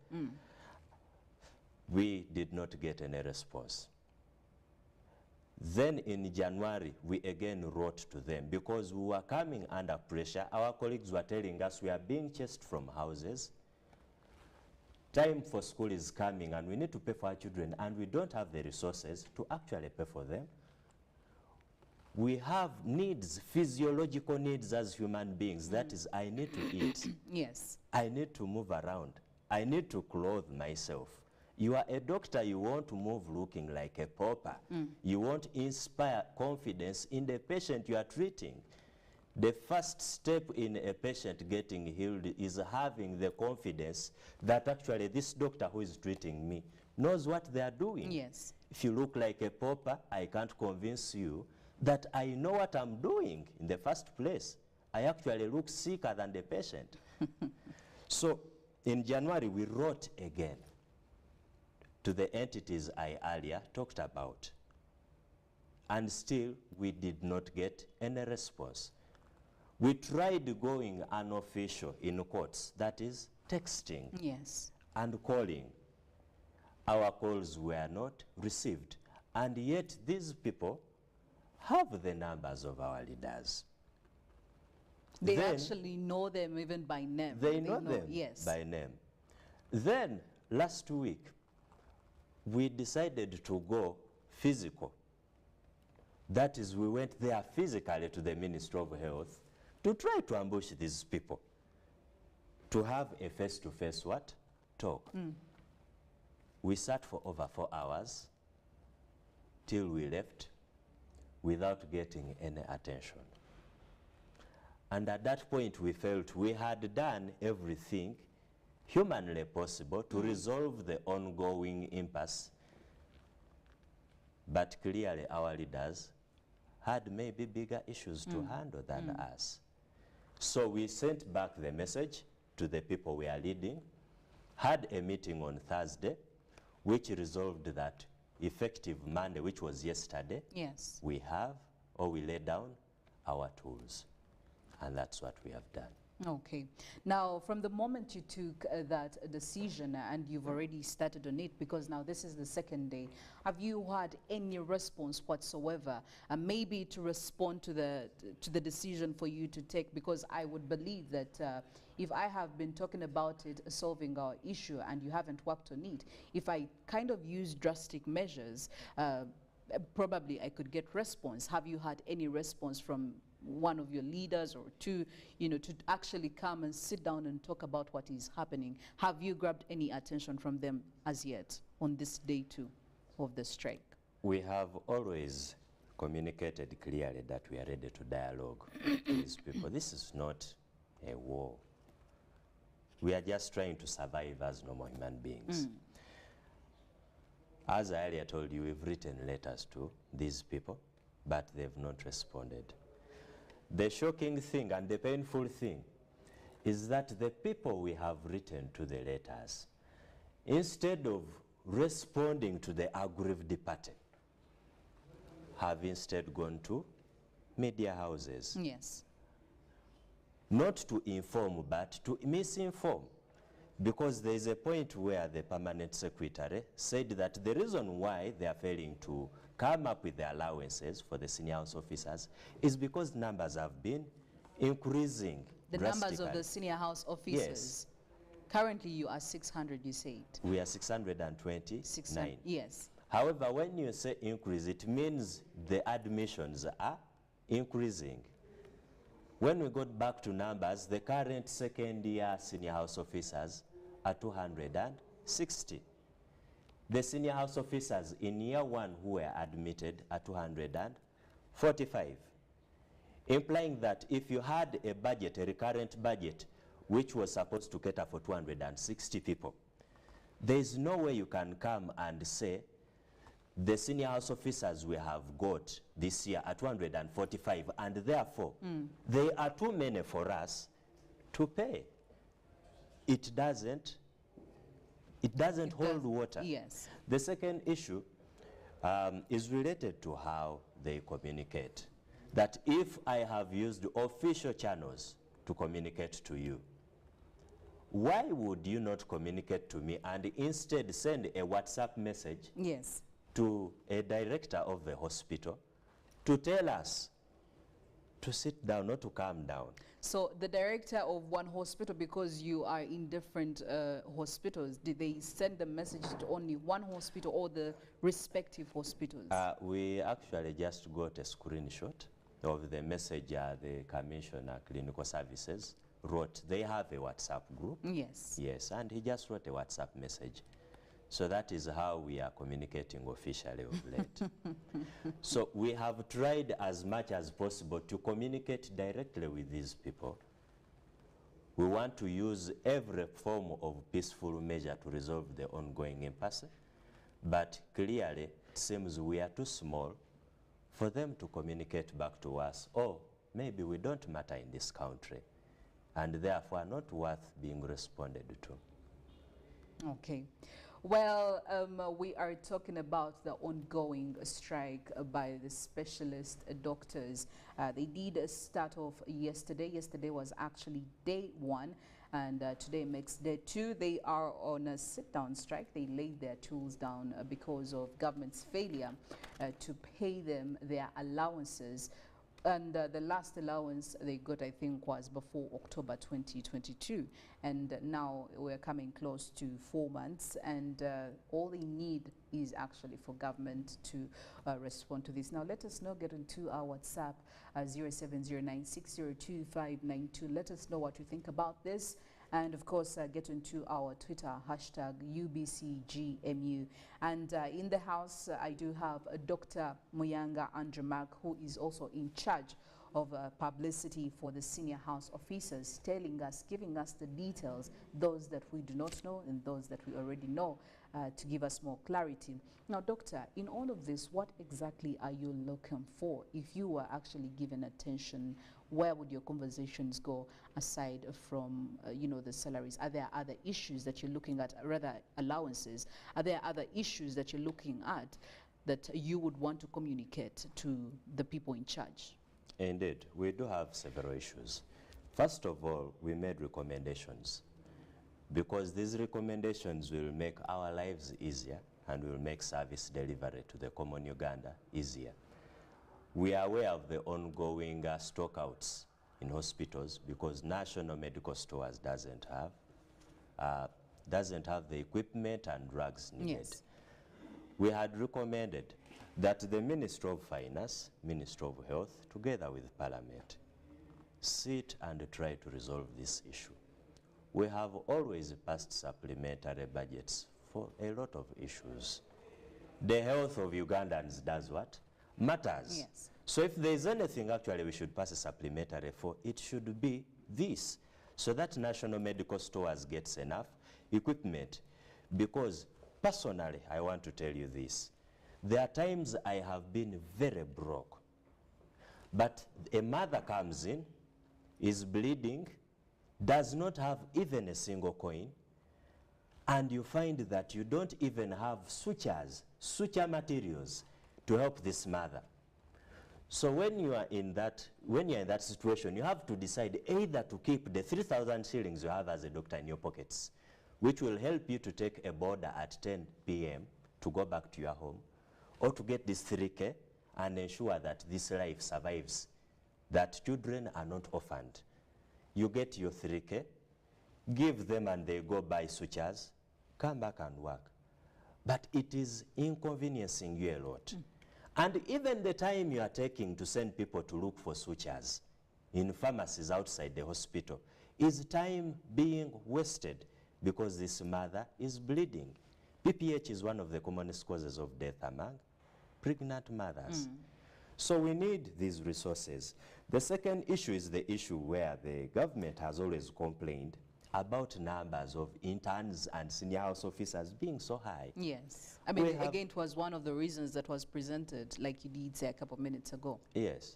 We did not get any response. Then in January, we again wrote to them because we were coming under pressure. Our colleagues were telling us we are being chased from houses. Time for school is coming and we need to pay for our children and we don't have the resources to actually pay for them. We have needs, physiological needs as human beings. That is, I need to eat. Yes. I need to move around. I need to clothe myself. You are a doctor, you want to move looking like a pauper. You want to inspire confidence in the patient you are treating. The first step in a patient getting healed is having the confidence that actually this doctor who is treating me knows what they are doing. Yes. If you look like a pauper, I can't convince you that I know what I'm doing in the first place. I actually look sicker than the patient. So in January, we wrote again to the entities I earlier talked about. And still, we did not get any response. We tried going unofficial in courts, that is, texting and calling. Our calls were not received. And yet, these people have the numbers of our leaders. They Then, actually know them even by name. They know them by name. Then, last week, we decided to go physical. That is, we went there physically to the Ministry of Health to try to ambush these people, to have a face-to-face talk. We sat for over 4 hours till we left without getting any attention. And at that point we felt we had done everything humanly possible to resolve the ongoing impasse, but clearly our leaders had maybe bigger issues to handle than us. So we sent back the message to the people we are leading, had a meeting on Thursday, which resolved that effective Monday, which was yesterday, Yes. we have, or we lay down our tools. And that's what we have done. Okay. Now, from the moment you took that decision and you've already started on it, because now this is the second day, have you had any response whatsoever, maybe to respond to the decision for you to take? Because I would believe that if I have been talking about it, solving our issue, and you haven't worked on it, if I kind of use drastic measures, probably I could get response. Have you had any response from one of your leaders or two, you know, to actually come and sit down and talk about what is happening? Have you grabbed any attention from them as yet on this day 2 of the strike? We have always communicated clearly that we are ready to dialogue with these people. This is not a war. We are just trying to survive as normal human beings. As I earlier told you, we've written letters to these people, but they've not responded. The shocking thing and the painful thing is that the people we have written to the letters, instead of responding to the aggrieved party, have instead gone to media houses. Yes. Not to inform, but to misinform. Because there is a point where the permanent secretary said that the reason why they are failing to come up with the allowances for the senior house officers is because numbers have been increasing The numbers of the senior house officers. Yes. Currently you are 600, you said. We are 629. 600, yes. However, when you say increase, it means the admissions are increasing. When we got back to numbers, the current second-year senior house officers are 260. The senior house officers in year 1 who were admitted are 245, implying that if you had a budget, a recurrent budget, which was supposed to cater for 260 people, there is no way you can come and say the senior house officers we have got this year are 245, and therefore they are too many for us to pay. It doesn't hold water. Yes. The second issue is related to how they communicate. That if I have used official channels to communicate to you, why would you not communicate to me and instead send a WhatsApp message Yes. to a director of the hospital to tell us to sit down, not to calm down? So the director of one hospital, because you are in different hospitals, did they send the message to only one hospital or the respective hospitals? We actually just got a screenshot of the message the Commissioner Clinical Services wrote. They have a WhatsApp group. Yes. Yes, and he just wrote a WhatsApp message. So that is how we are communicating officially of late. So we have tried as much as possible to communicate directly with these people. We want to use every form of peaceful measure to resolve the ongoing impasse, but clearly it seems we are too small for them to communicate back to us, oh, maybe we don't matter in this country, and therefore are not worth being responded to. Okay. Well, we are talking about the ongoing strike by the specialist doctors. They did start off yesterday. Yesterday was actually day 1, and today makes day 2. They are on a sit-down strike. They laid their tools down because of government's failure to pay them their allowances. And the last allowance they got, I think, was before October 2022. And now we're coming close to 4 months. And all they need is actually for government to respond to this. Now, let us know, get into our WhatsApp, 0709602592. Let us know what you think about this. And of course, get into our Twitter, hashtag UBCGMU. And in the house, I do have Dr. Muyanga Andrew Mark, who is also in charge of publicity for the senior house officers, telling us, giving us the details, those that we do not know and those that we already know, to give us more clarity. Now, Doctor, in all of this, what exactly are you looking for? If you were actually given attention, where would your conversations go aside from, you know, the salaries? Are there other issues that you're looking at, rather allowances? Are there other issues that you're looking at that you would want to communicate to the people in charge? Indeed, we do have several issues. First of all, we made recommendations because these recommendations will make our lives easier and will make service delivery to the common Uganda easier. We are aware of the ongoing stockouts in hospitals because National Medical Stores doesn't have the equipment and drugs needed. Yes. We had recommended that the Ministry of Finance, Ministry of Health, together with Parliament, sit and try to resolve this issue. We have always passed supplementary budgets for a lot of issues. The health of Ugandans does what? Matters. Yes. So if there is anything actually we should pass a supplementary for, it should be this, so that National Medical Stores gets enough equipment. Because personally, I want to tell you this. There are times I have been very broke, but a mother comes in, is bleeding, does not have even a single coin, and you find that you don't even have sutures, suture materials to help this mother. So when you are in that situation, you have to decide either to keep the 3,000 shillings you have as a doctor in your pockets, which will help you to take a border at 10 p.m. to go back to your home, or to get this 3K and ensure that this life survives, that children are not orphaned. You get your 3K, give them and they go buy sutures, come back and work. But it is inconveniencing you a lot. And even the time you are taking to send people to look for sutures in pharmacies outside the hospital is time being wasted because this mother is bleeding. PPH is one of the commonest causes of death among pregnant mothers. So we need these resources. The second issue is the issue where the government has always complained about numbers of interns and senior house officers being so high. Yes. I mean, again, it was one of the reasons that was presented, like you did say a couple of minutes ago. Yes.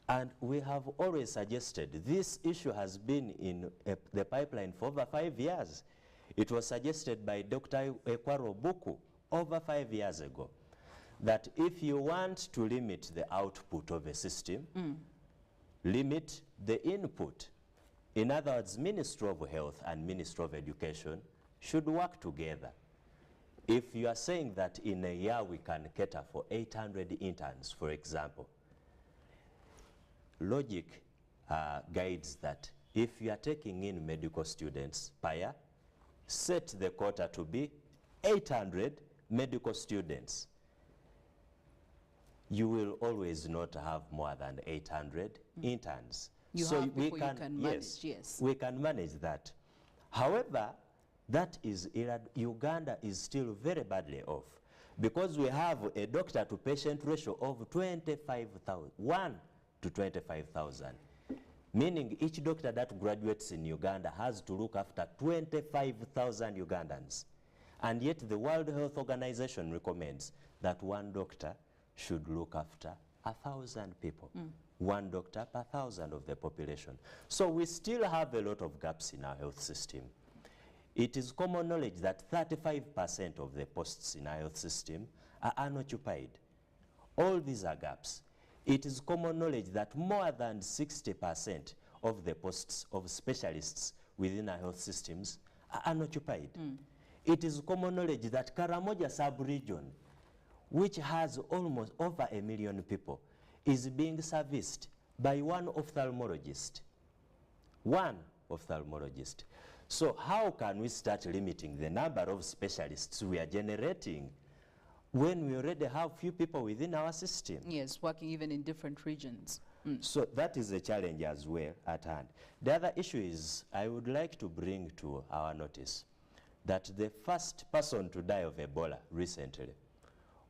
And we have always suggested this issue has been in the pipeline for over 5 years. It was suggested by Dr. Ekwaro Buku over 5 years ago that if you want to limit the output of a system, limit the input. In other words, Ministry of Health and Ministry of Education should work together. If you are saying that in a year we can cater for 800 interns, for example, logic guides that if you are taking in medical students per year, set the quota to be 800 medical students. You will always not have more than 800 interns. You so have we people you can manage, yes. We can manage that. However, that is Uganda is still very badly off because we have a doctor to patient ratio of 25,000, 1 to 25,000. Meaning each doctor that graduates in Uganda has to look after 25,000 Ugandans. And yet the World Health Organization recommends that one doctor should look after 1,000 people. One doctor per 1,000 of the population. So we still have a lot of gaps in our health system. It is common knowledge that 35% of the posts in our health system are unoccupied. All these are gaps. It is common knowledge that more than 60% of the posts of specialists within our health systems are unoccupied. It is common knowledge that Karamoja sub-region, which has almost over 1 million people, is being serviced by one ophthalmologist. One ophthalmologist. So how can we start limiting the number of specialists we are generating when we already have few people within our system? Yes, working even in different regions. So that is a challenge as well at hand. The other issue is I would like to bring to our notice that the first person to die of Ebola recently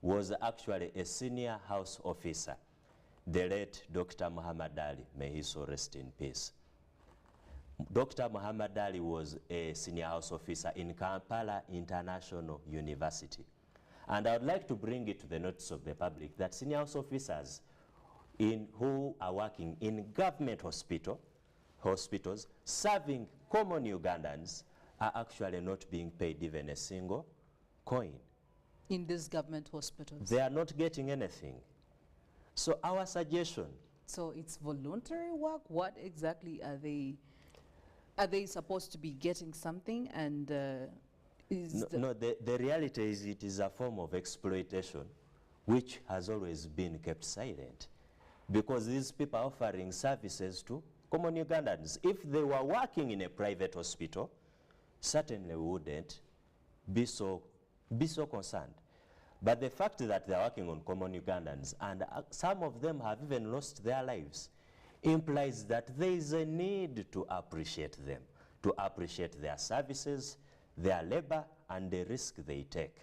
was actually a senior house officer, the late Dr. Muhammad Ali, may his soul rest in peace. Dr. Muhammad Ali was a senior house officer in Kampala International University. And I would like to bring it to the notice of the public that senior house officers who are working in government hospitals serving common Ugandans are actually not being paid even a single coin. In these government hospitals? They are not getting anything. So our suggestion. So it's voluntary work? What exactly are they? Are they supposed to be getting something? And the reality is it is a form of exploitation which has always been kept silent, because these people are offering services to common Ugandans. If they were working in a private hospital, certainly we wouldn't be so concerned. But the fact that they are working on common Ugandans, and some of them have even lost their lives, implies that there is a need to appreciate them, to appreciate their services, their labor, and the risk they take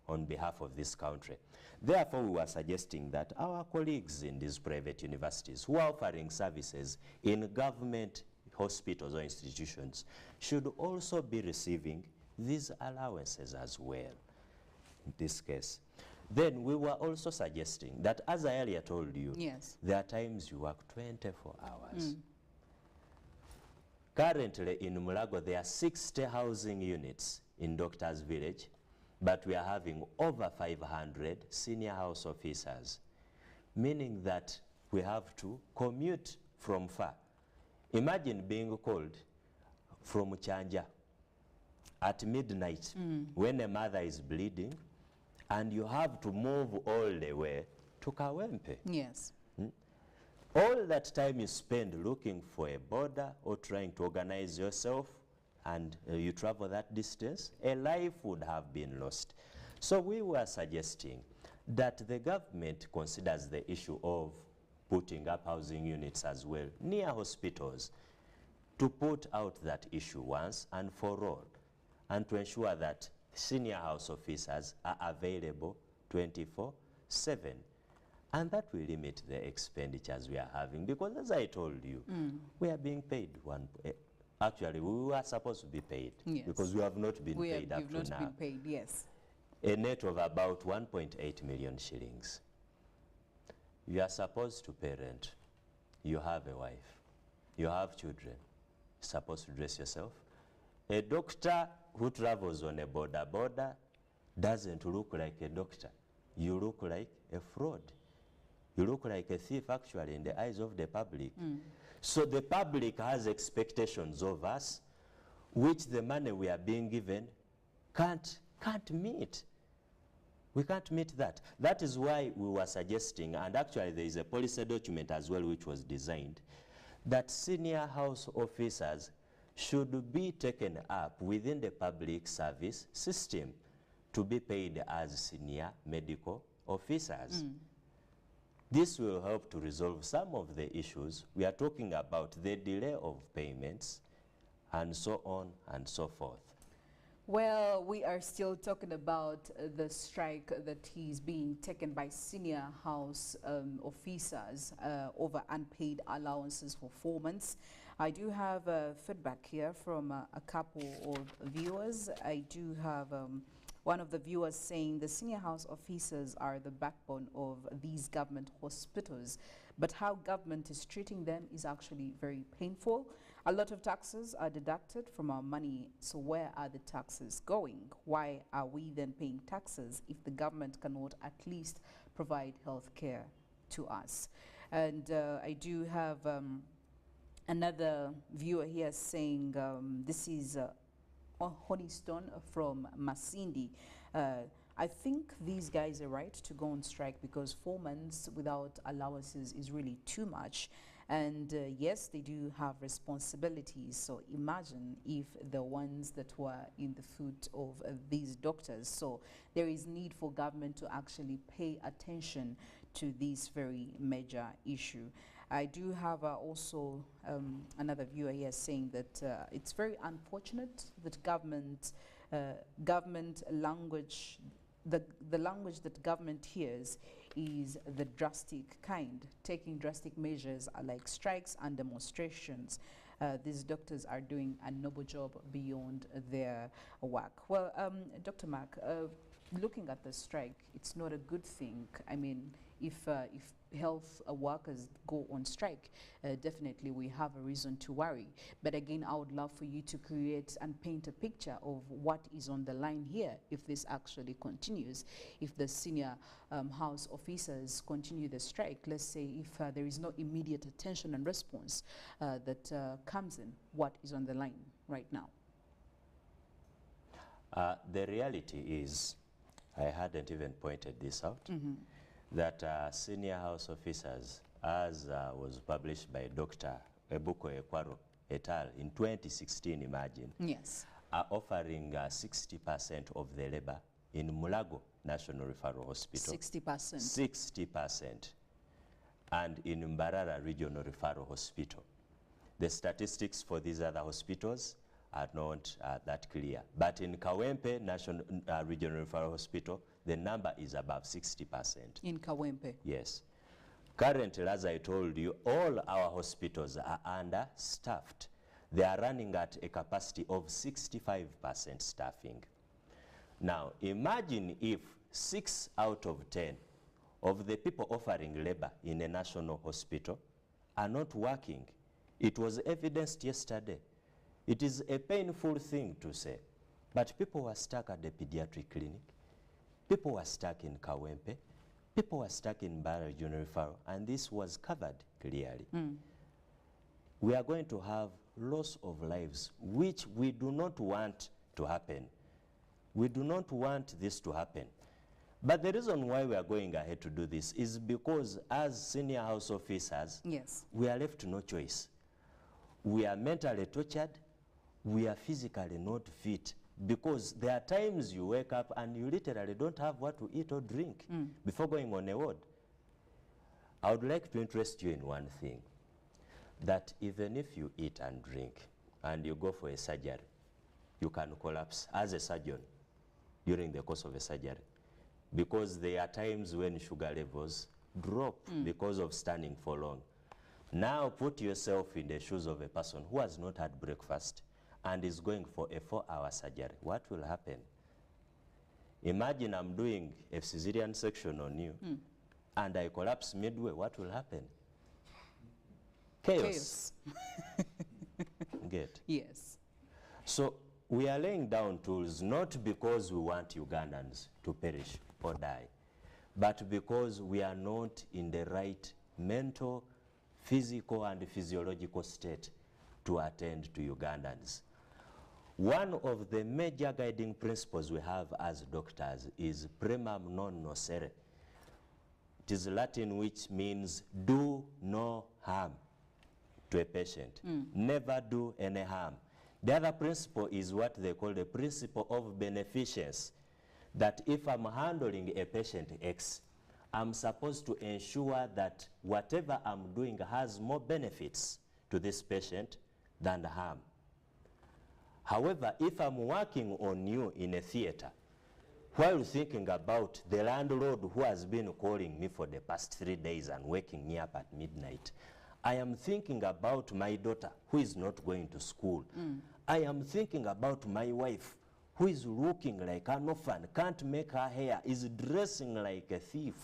on behalf of this country. Therefore, we were suggesting that our colleagues in these private universities who are offering services in government hospitals or institutions should also be receiving these allowances as well in this case. Then we were also suggesting that, as I earlier told you, yes, there are times you work 24 hours. Currently in Mulago there are 60 housing units in Doctors Village, but we are having over 500 senior house officers, meaning that we have to commute from far. Imagine being called from Chanja at midnight when a mother is bleeding, and you have to move all the way to Kawempe. Yes. All that time you spend looking for a border or trying to organize yourself, and you travel that distance, a life would have been lost. So we were suggesting that the government considers the issue of putting up housing units as well near hospitals, to put out that issue once and for all, and to ensure that senior house officers are available 24/7. And that will limit the expenditures we are having, because as I told you, we are being paid actually we were supposed to be paid, yes, because we have not been paid up to now. You've not been paid, yes. A net of about 1.8 million shillings. You are supposed to parent. You have a wife. You have children. You're supposed to dress yourself. A doctor who travels on a border doesn't look like a doctor. You look like a fraud. You look like a thief, actually, in the eyes of the public. So the public has expectations of us, which the money we are being given can't meet. We can't meet that. That is why we were suggesting, and actually there is a policy document as well which was designed, that senior house officers should be taken up within the public service system to be paid as senior medical officers. This will help to resolve some of the issues. We are talking about the delay of payments and so on and so forth. Well, we are still talking about the strike that is being taken by senior house officers over unpaid allowances for 4 months. I do have feedback here from a couple of viewers. I do have one of the viewers saying the senior house officers are the backbone of these government hospitals, but how government is treating them is actually very painful. A lot of taxes are deducted from our money, so where are the taxes going? Why are we then paying taxes if the government cannot at least provide health care to us? And I do have another viewer here saying this is Honeystone from Masindi. I think these guys are right to go on strike, because 4 months without allowances is really too much. And yes, they do have responsibilities. So imagine if the ones that were in the foot of these doctors. So there is need for government to actually pay attention to this very major issue. I do have also another viewer here saying that it's very unfortunate that government language, the language that government hears is the drastic kind, taking drastic measures like strikes and demonstrations. These doctors are doing a noble job beyond their work. Well, Dr. Mark, looking at the strike, it's not a good thing. I mean, if health workers go on strike, definitely we have a reason to worry. But again, I would love for you to create and paint a picture of what is on the line here if this actually continues. If the senior house officers continue the strike, let's say if there is no immediate attention and response that comes in, what is on the line right now? The reality is, I hadn't even pointed this out, that senior house officers, as was published by Dr. Ebuko Ekwaro et al. In 2016, imagine, yes, are offering 60% of the labor in Mulago National Referral Hospital. 60%. 60%. And in Mbarara Regional Referral Hospital. The statistics for these other hospitals are not that clear. But in Kawempe National Regional Referral Hospital, the number is above 60%. In Kawempe? Yes. Currently, as I told you, all our hospitals are understaffed. They are running at a capacity of 65% staffing. Now, imagine if 6 out of 10 of the people offering labor in a national hospital are not working. It was evidenced yesterday. It is a painful thing to say, but people were stuck at the pediatric clinic. People were stuck in Kawempe. People were stuck in Mbara Regional Referral, and this was covered clearly. We are going to have loss of lives, which we do not want to happen. We do not want this to happen. But the reason why we are going ahead to do this is because as senior house officers, yes, we are left no choice. We are mentally tortured. We are physically not fit, because there are times you wake up and you literally don't have what to eat or drink before going on a ward. I would like to interest you in one thing, that even if you eat and drink and you go for a surgery, you can collapse as a surgeon during the course of a surgery, because there are times when sugar levels drop because of standing for long. Now put yourself in the shoes of a person who has not had breakfast and is going for a 4-hour surgery. What will happen? Imagine I'm doing a cesarean section on you and I collapse midway. What will happen? Chaos. Get? Yes. So we are laying down tools not because we want Ugandans to perish or die, but because we are not in the right mental, physical and physiological state to attend to Ugandans. One of the major guiding principles we have as doctors is primum non nocere. It is Latin, which means do no harm to a patient. Never do any harm. The other principle is what they call the principle of beneficence, that if I'm handling a patient X, I'm supposed to ensure that whatever I'm doing has more benefits to this patient than the harm. However, if I'm working on you in a theater, while thinking about the landlord who has been calling me for the past 3 days and waking me up at midnight, I am thinking about my daughter who is not going to school. I am thinking about my wife who is looking like an orphan, can't make her hair, is dressing like a thief.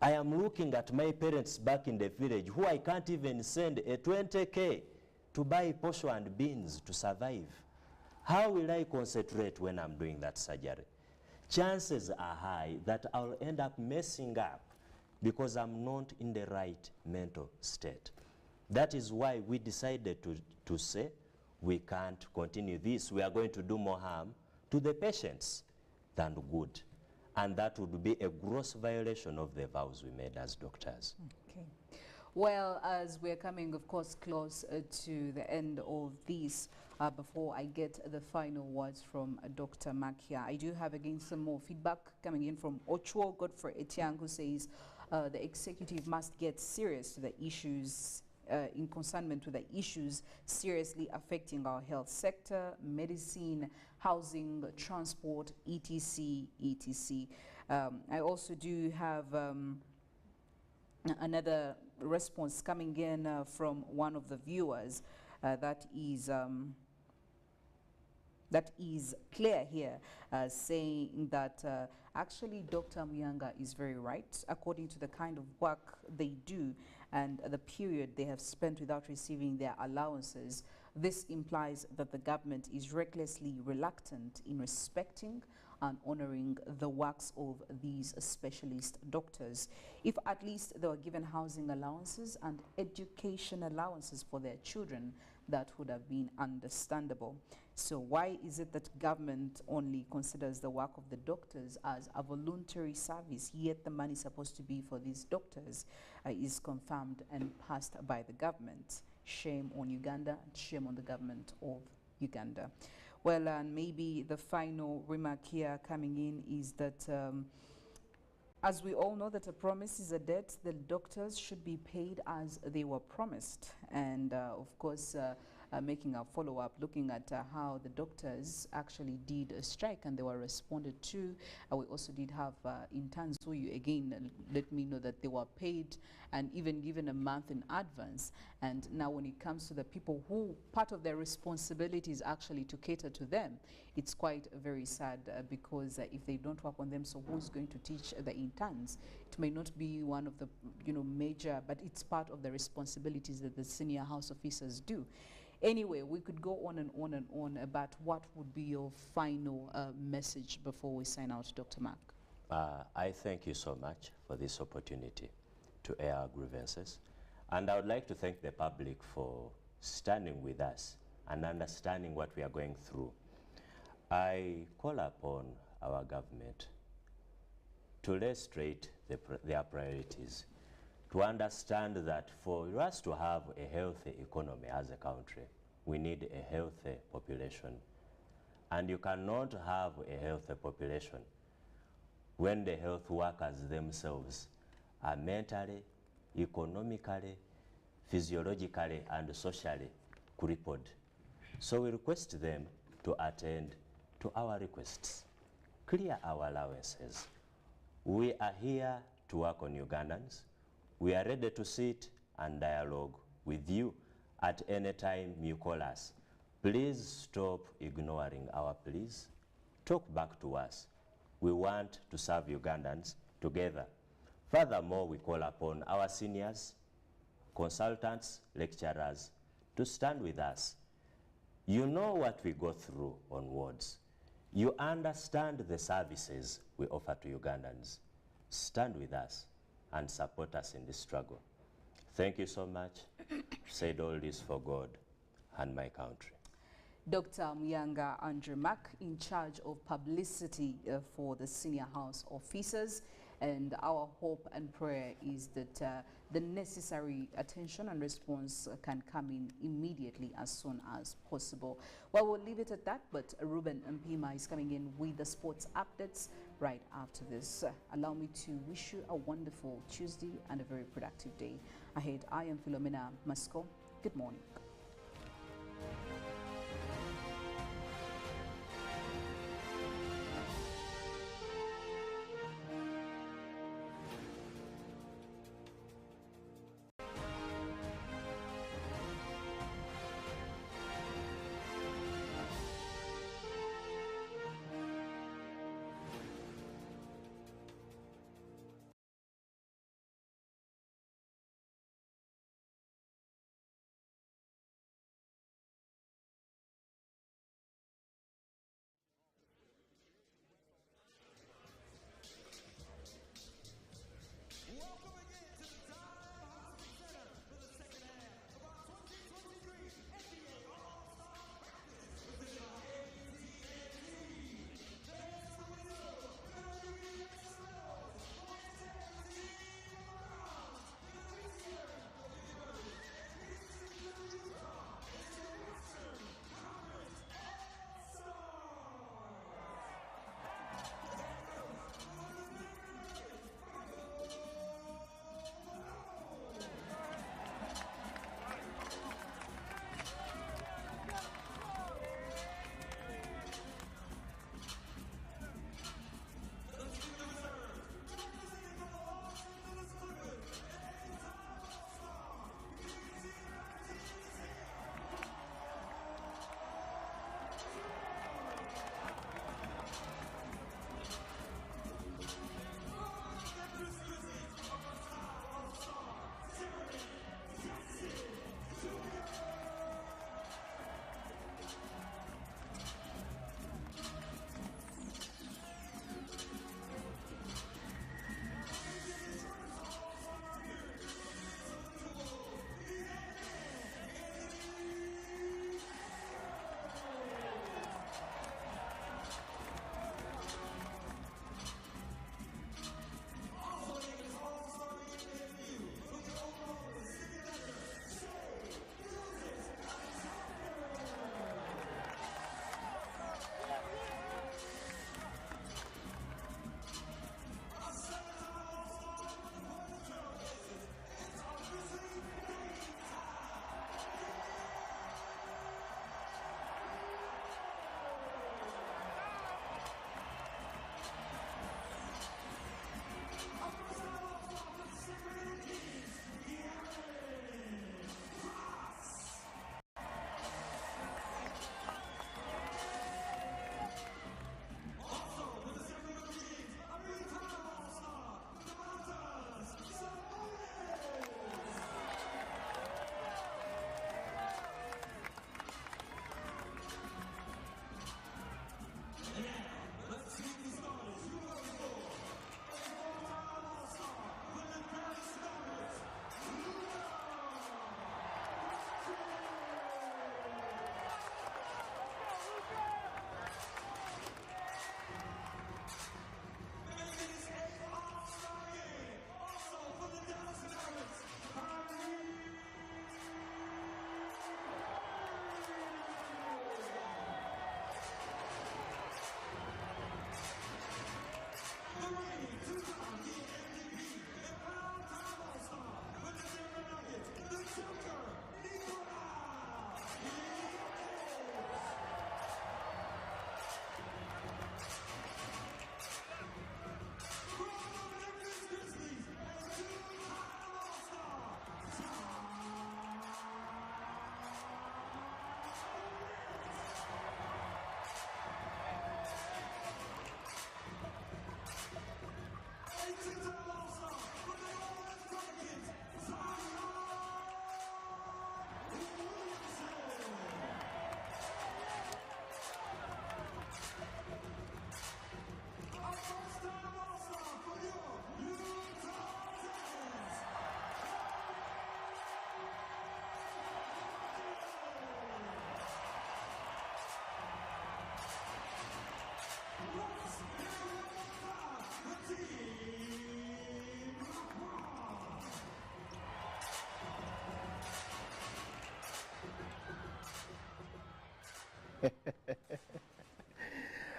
I am looking at my parents back in the village who I can't even send a 20K to buy posho and beans to survive. How will I concentrate when I'm doing that surgery? Chances are high that I'll end up messing up because I'm not in the right mental state. That is why we decided to say we can't continue this. We are going to do more harm to the patients than good. And that would be a gross violation of the vows we made as doctors. Okay. Well, as we're coming, of course, close to the end of this, before I get the final words from Dr. Makia, I do have again some more feedback coming in from Ochuo Godfrey Etiang, who says, the executive must get serious to the issues in concernment with the issues seriously affecting our health sector, medicine, housing, transport, etc., etc. I also do have another response coming in from one of the viewers that is clear here, saying that actually Dr. Muyanga is very right. According to the kind of work they do and the period they have spent without receiving their allowances, this implies that the government is recklessly reluctant in respecting and honoring the works of these specialist doctors. If at least they were given housing allowances and education allowances for their children, that would have been understandable. So why is it that government only considers the work of the doctors as a voluntary service, yet the money supposed to be for these doctors is confirmed and passed by the government? Shame on Uganda, shame on the government of Uganda. Well, and maybe the final remark here coming in is that as we all know that a promise is a debt, the doctors should be paid as they were promised. And of course, making a follow-up, looking at how the doctors actually did a strike and they were responded to. We also did have interns who you again let me know that they were paid and even given a month in advance. And now when it comes to the people who part of their responsibility is actually to cater to them, it's quite very sad because if they don't work on them, so who's going to teach the interns? It may not be one of the major, but it's part of the responsibilities that the senior house officers do. Anyway, we could go on and on and on about what would be your final message before we sign out, Dr. Mark. I thank you so much for this opportunity to air our grievances. And I would like to thank the public for standing with us and understanding what we are going through. I call upon our government to lay straight their priorities, to understand that for us to have a healthy economy as a country, we need a healthy population. And you cannot have a healthy population when the health workers themselves are mentally, economically, physiologically, and socially crippled. So we request them to attend to our requests, clear our allowances. We are here to work on Ugandans. We are ready to sit and dialogue with you at any time you call us. Please stop ignoring our pleas. Talk back to us. We want to serve Ugandans together. Furthermore, we call upon our seniors, consultants, lecturers to stand with us. You know what we go through on wards. You understand the services we offer to Ugandans. Stand with us and support us in this struggle. Thank you so much. Said all this for God and my country. Dr. Muyanga Andrew Mack, in charge of publicity for the senior house officers. And our hope and prayer is that the necessary attention and response can come in immediately as soon as possible. Well, we'll leave it at that, but Ruben Mpima is coming in with the sports updates right after this. Allow me to wish you a wonderful Tuesday and a very productive day ahead. I am Philomena Masco. Good morning.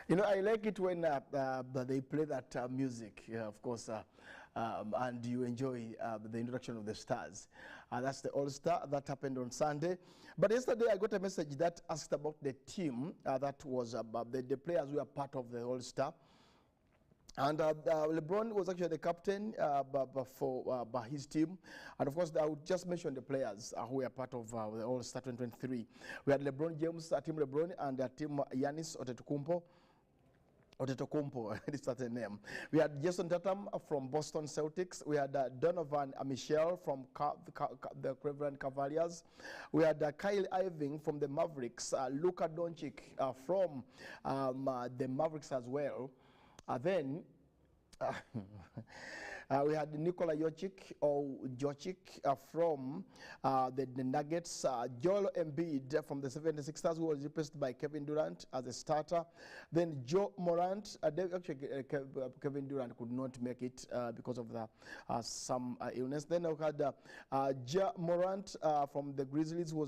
You know, I like it when they play that music, of course, and you enjoy the introduction of the stars. That's the All-Star that happened on Sunday. But yesterday I got a message that asked about the team that was the players who are part of the All-Star. And LeBron was actually the captain for his team. And of course, I would just mention the players who were part of the All-Star 2023. We had LeBron James, Team LeBron, and Team Giannis Antetokounmpo, is that the name? We had Jason Tatum from Boston Celtics. We had Donovan Mitchell from the Cleveland Cavaliers. We had Kyle Irving from the Mavericks. Luka Doncic from the Mavericks as well. Then we had Nikola Jokic from the Nuggets. Joel Embiid from the 76ers, who was replaced by Kevin Durant as a starter. Then Joe Morant. Kevin Durant could not make it because of some illness. Then we had Ja Morant from the Grizzlies, who was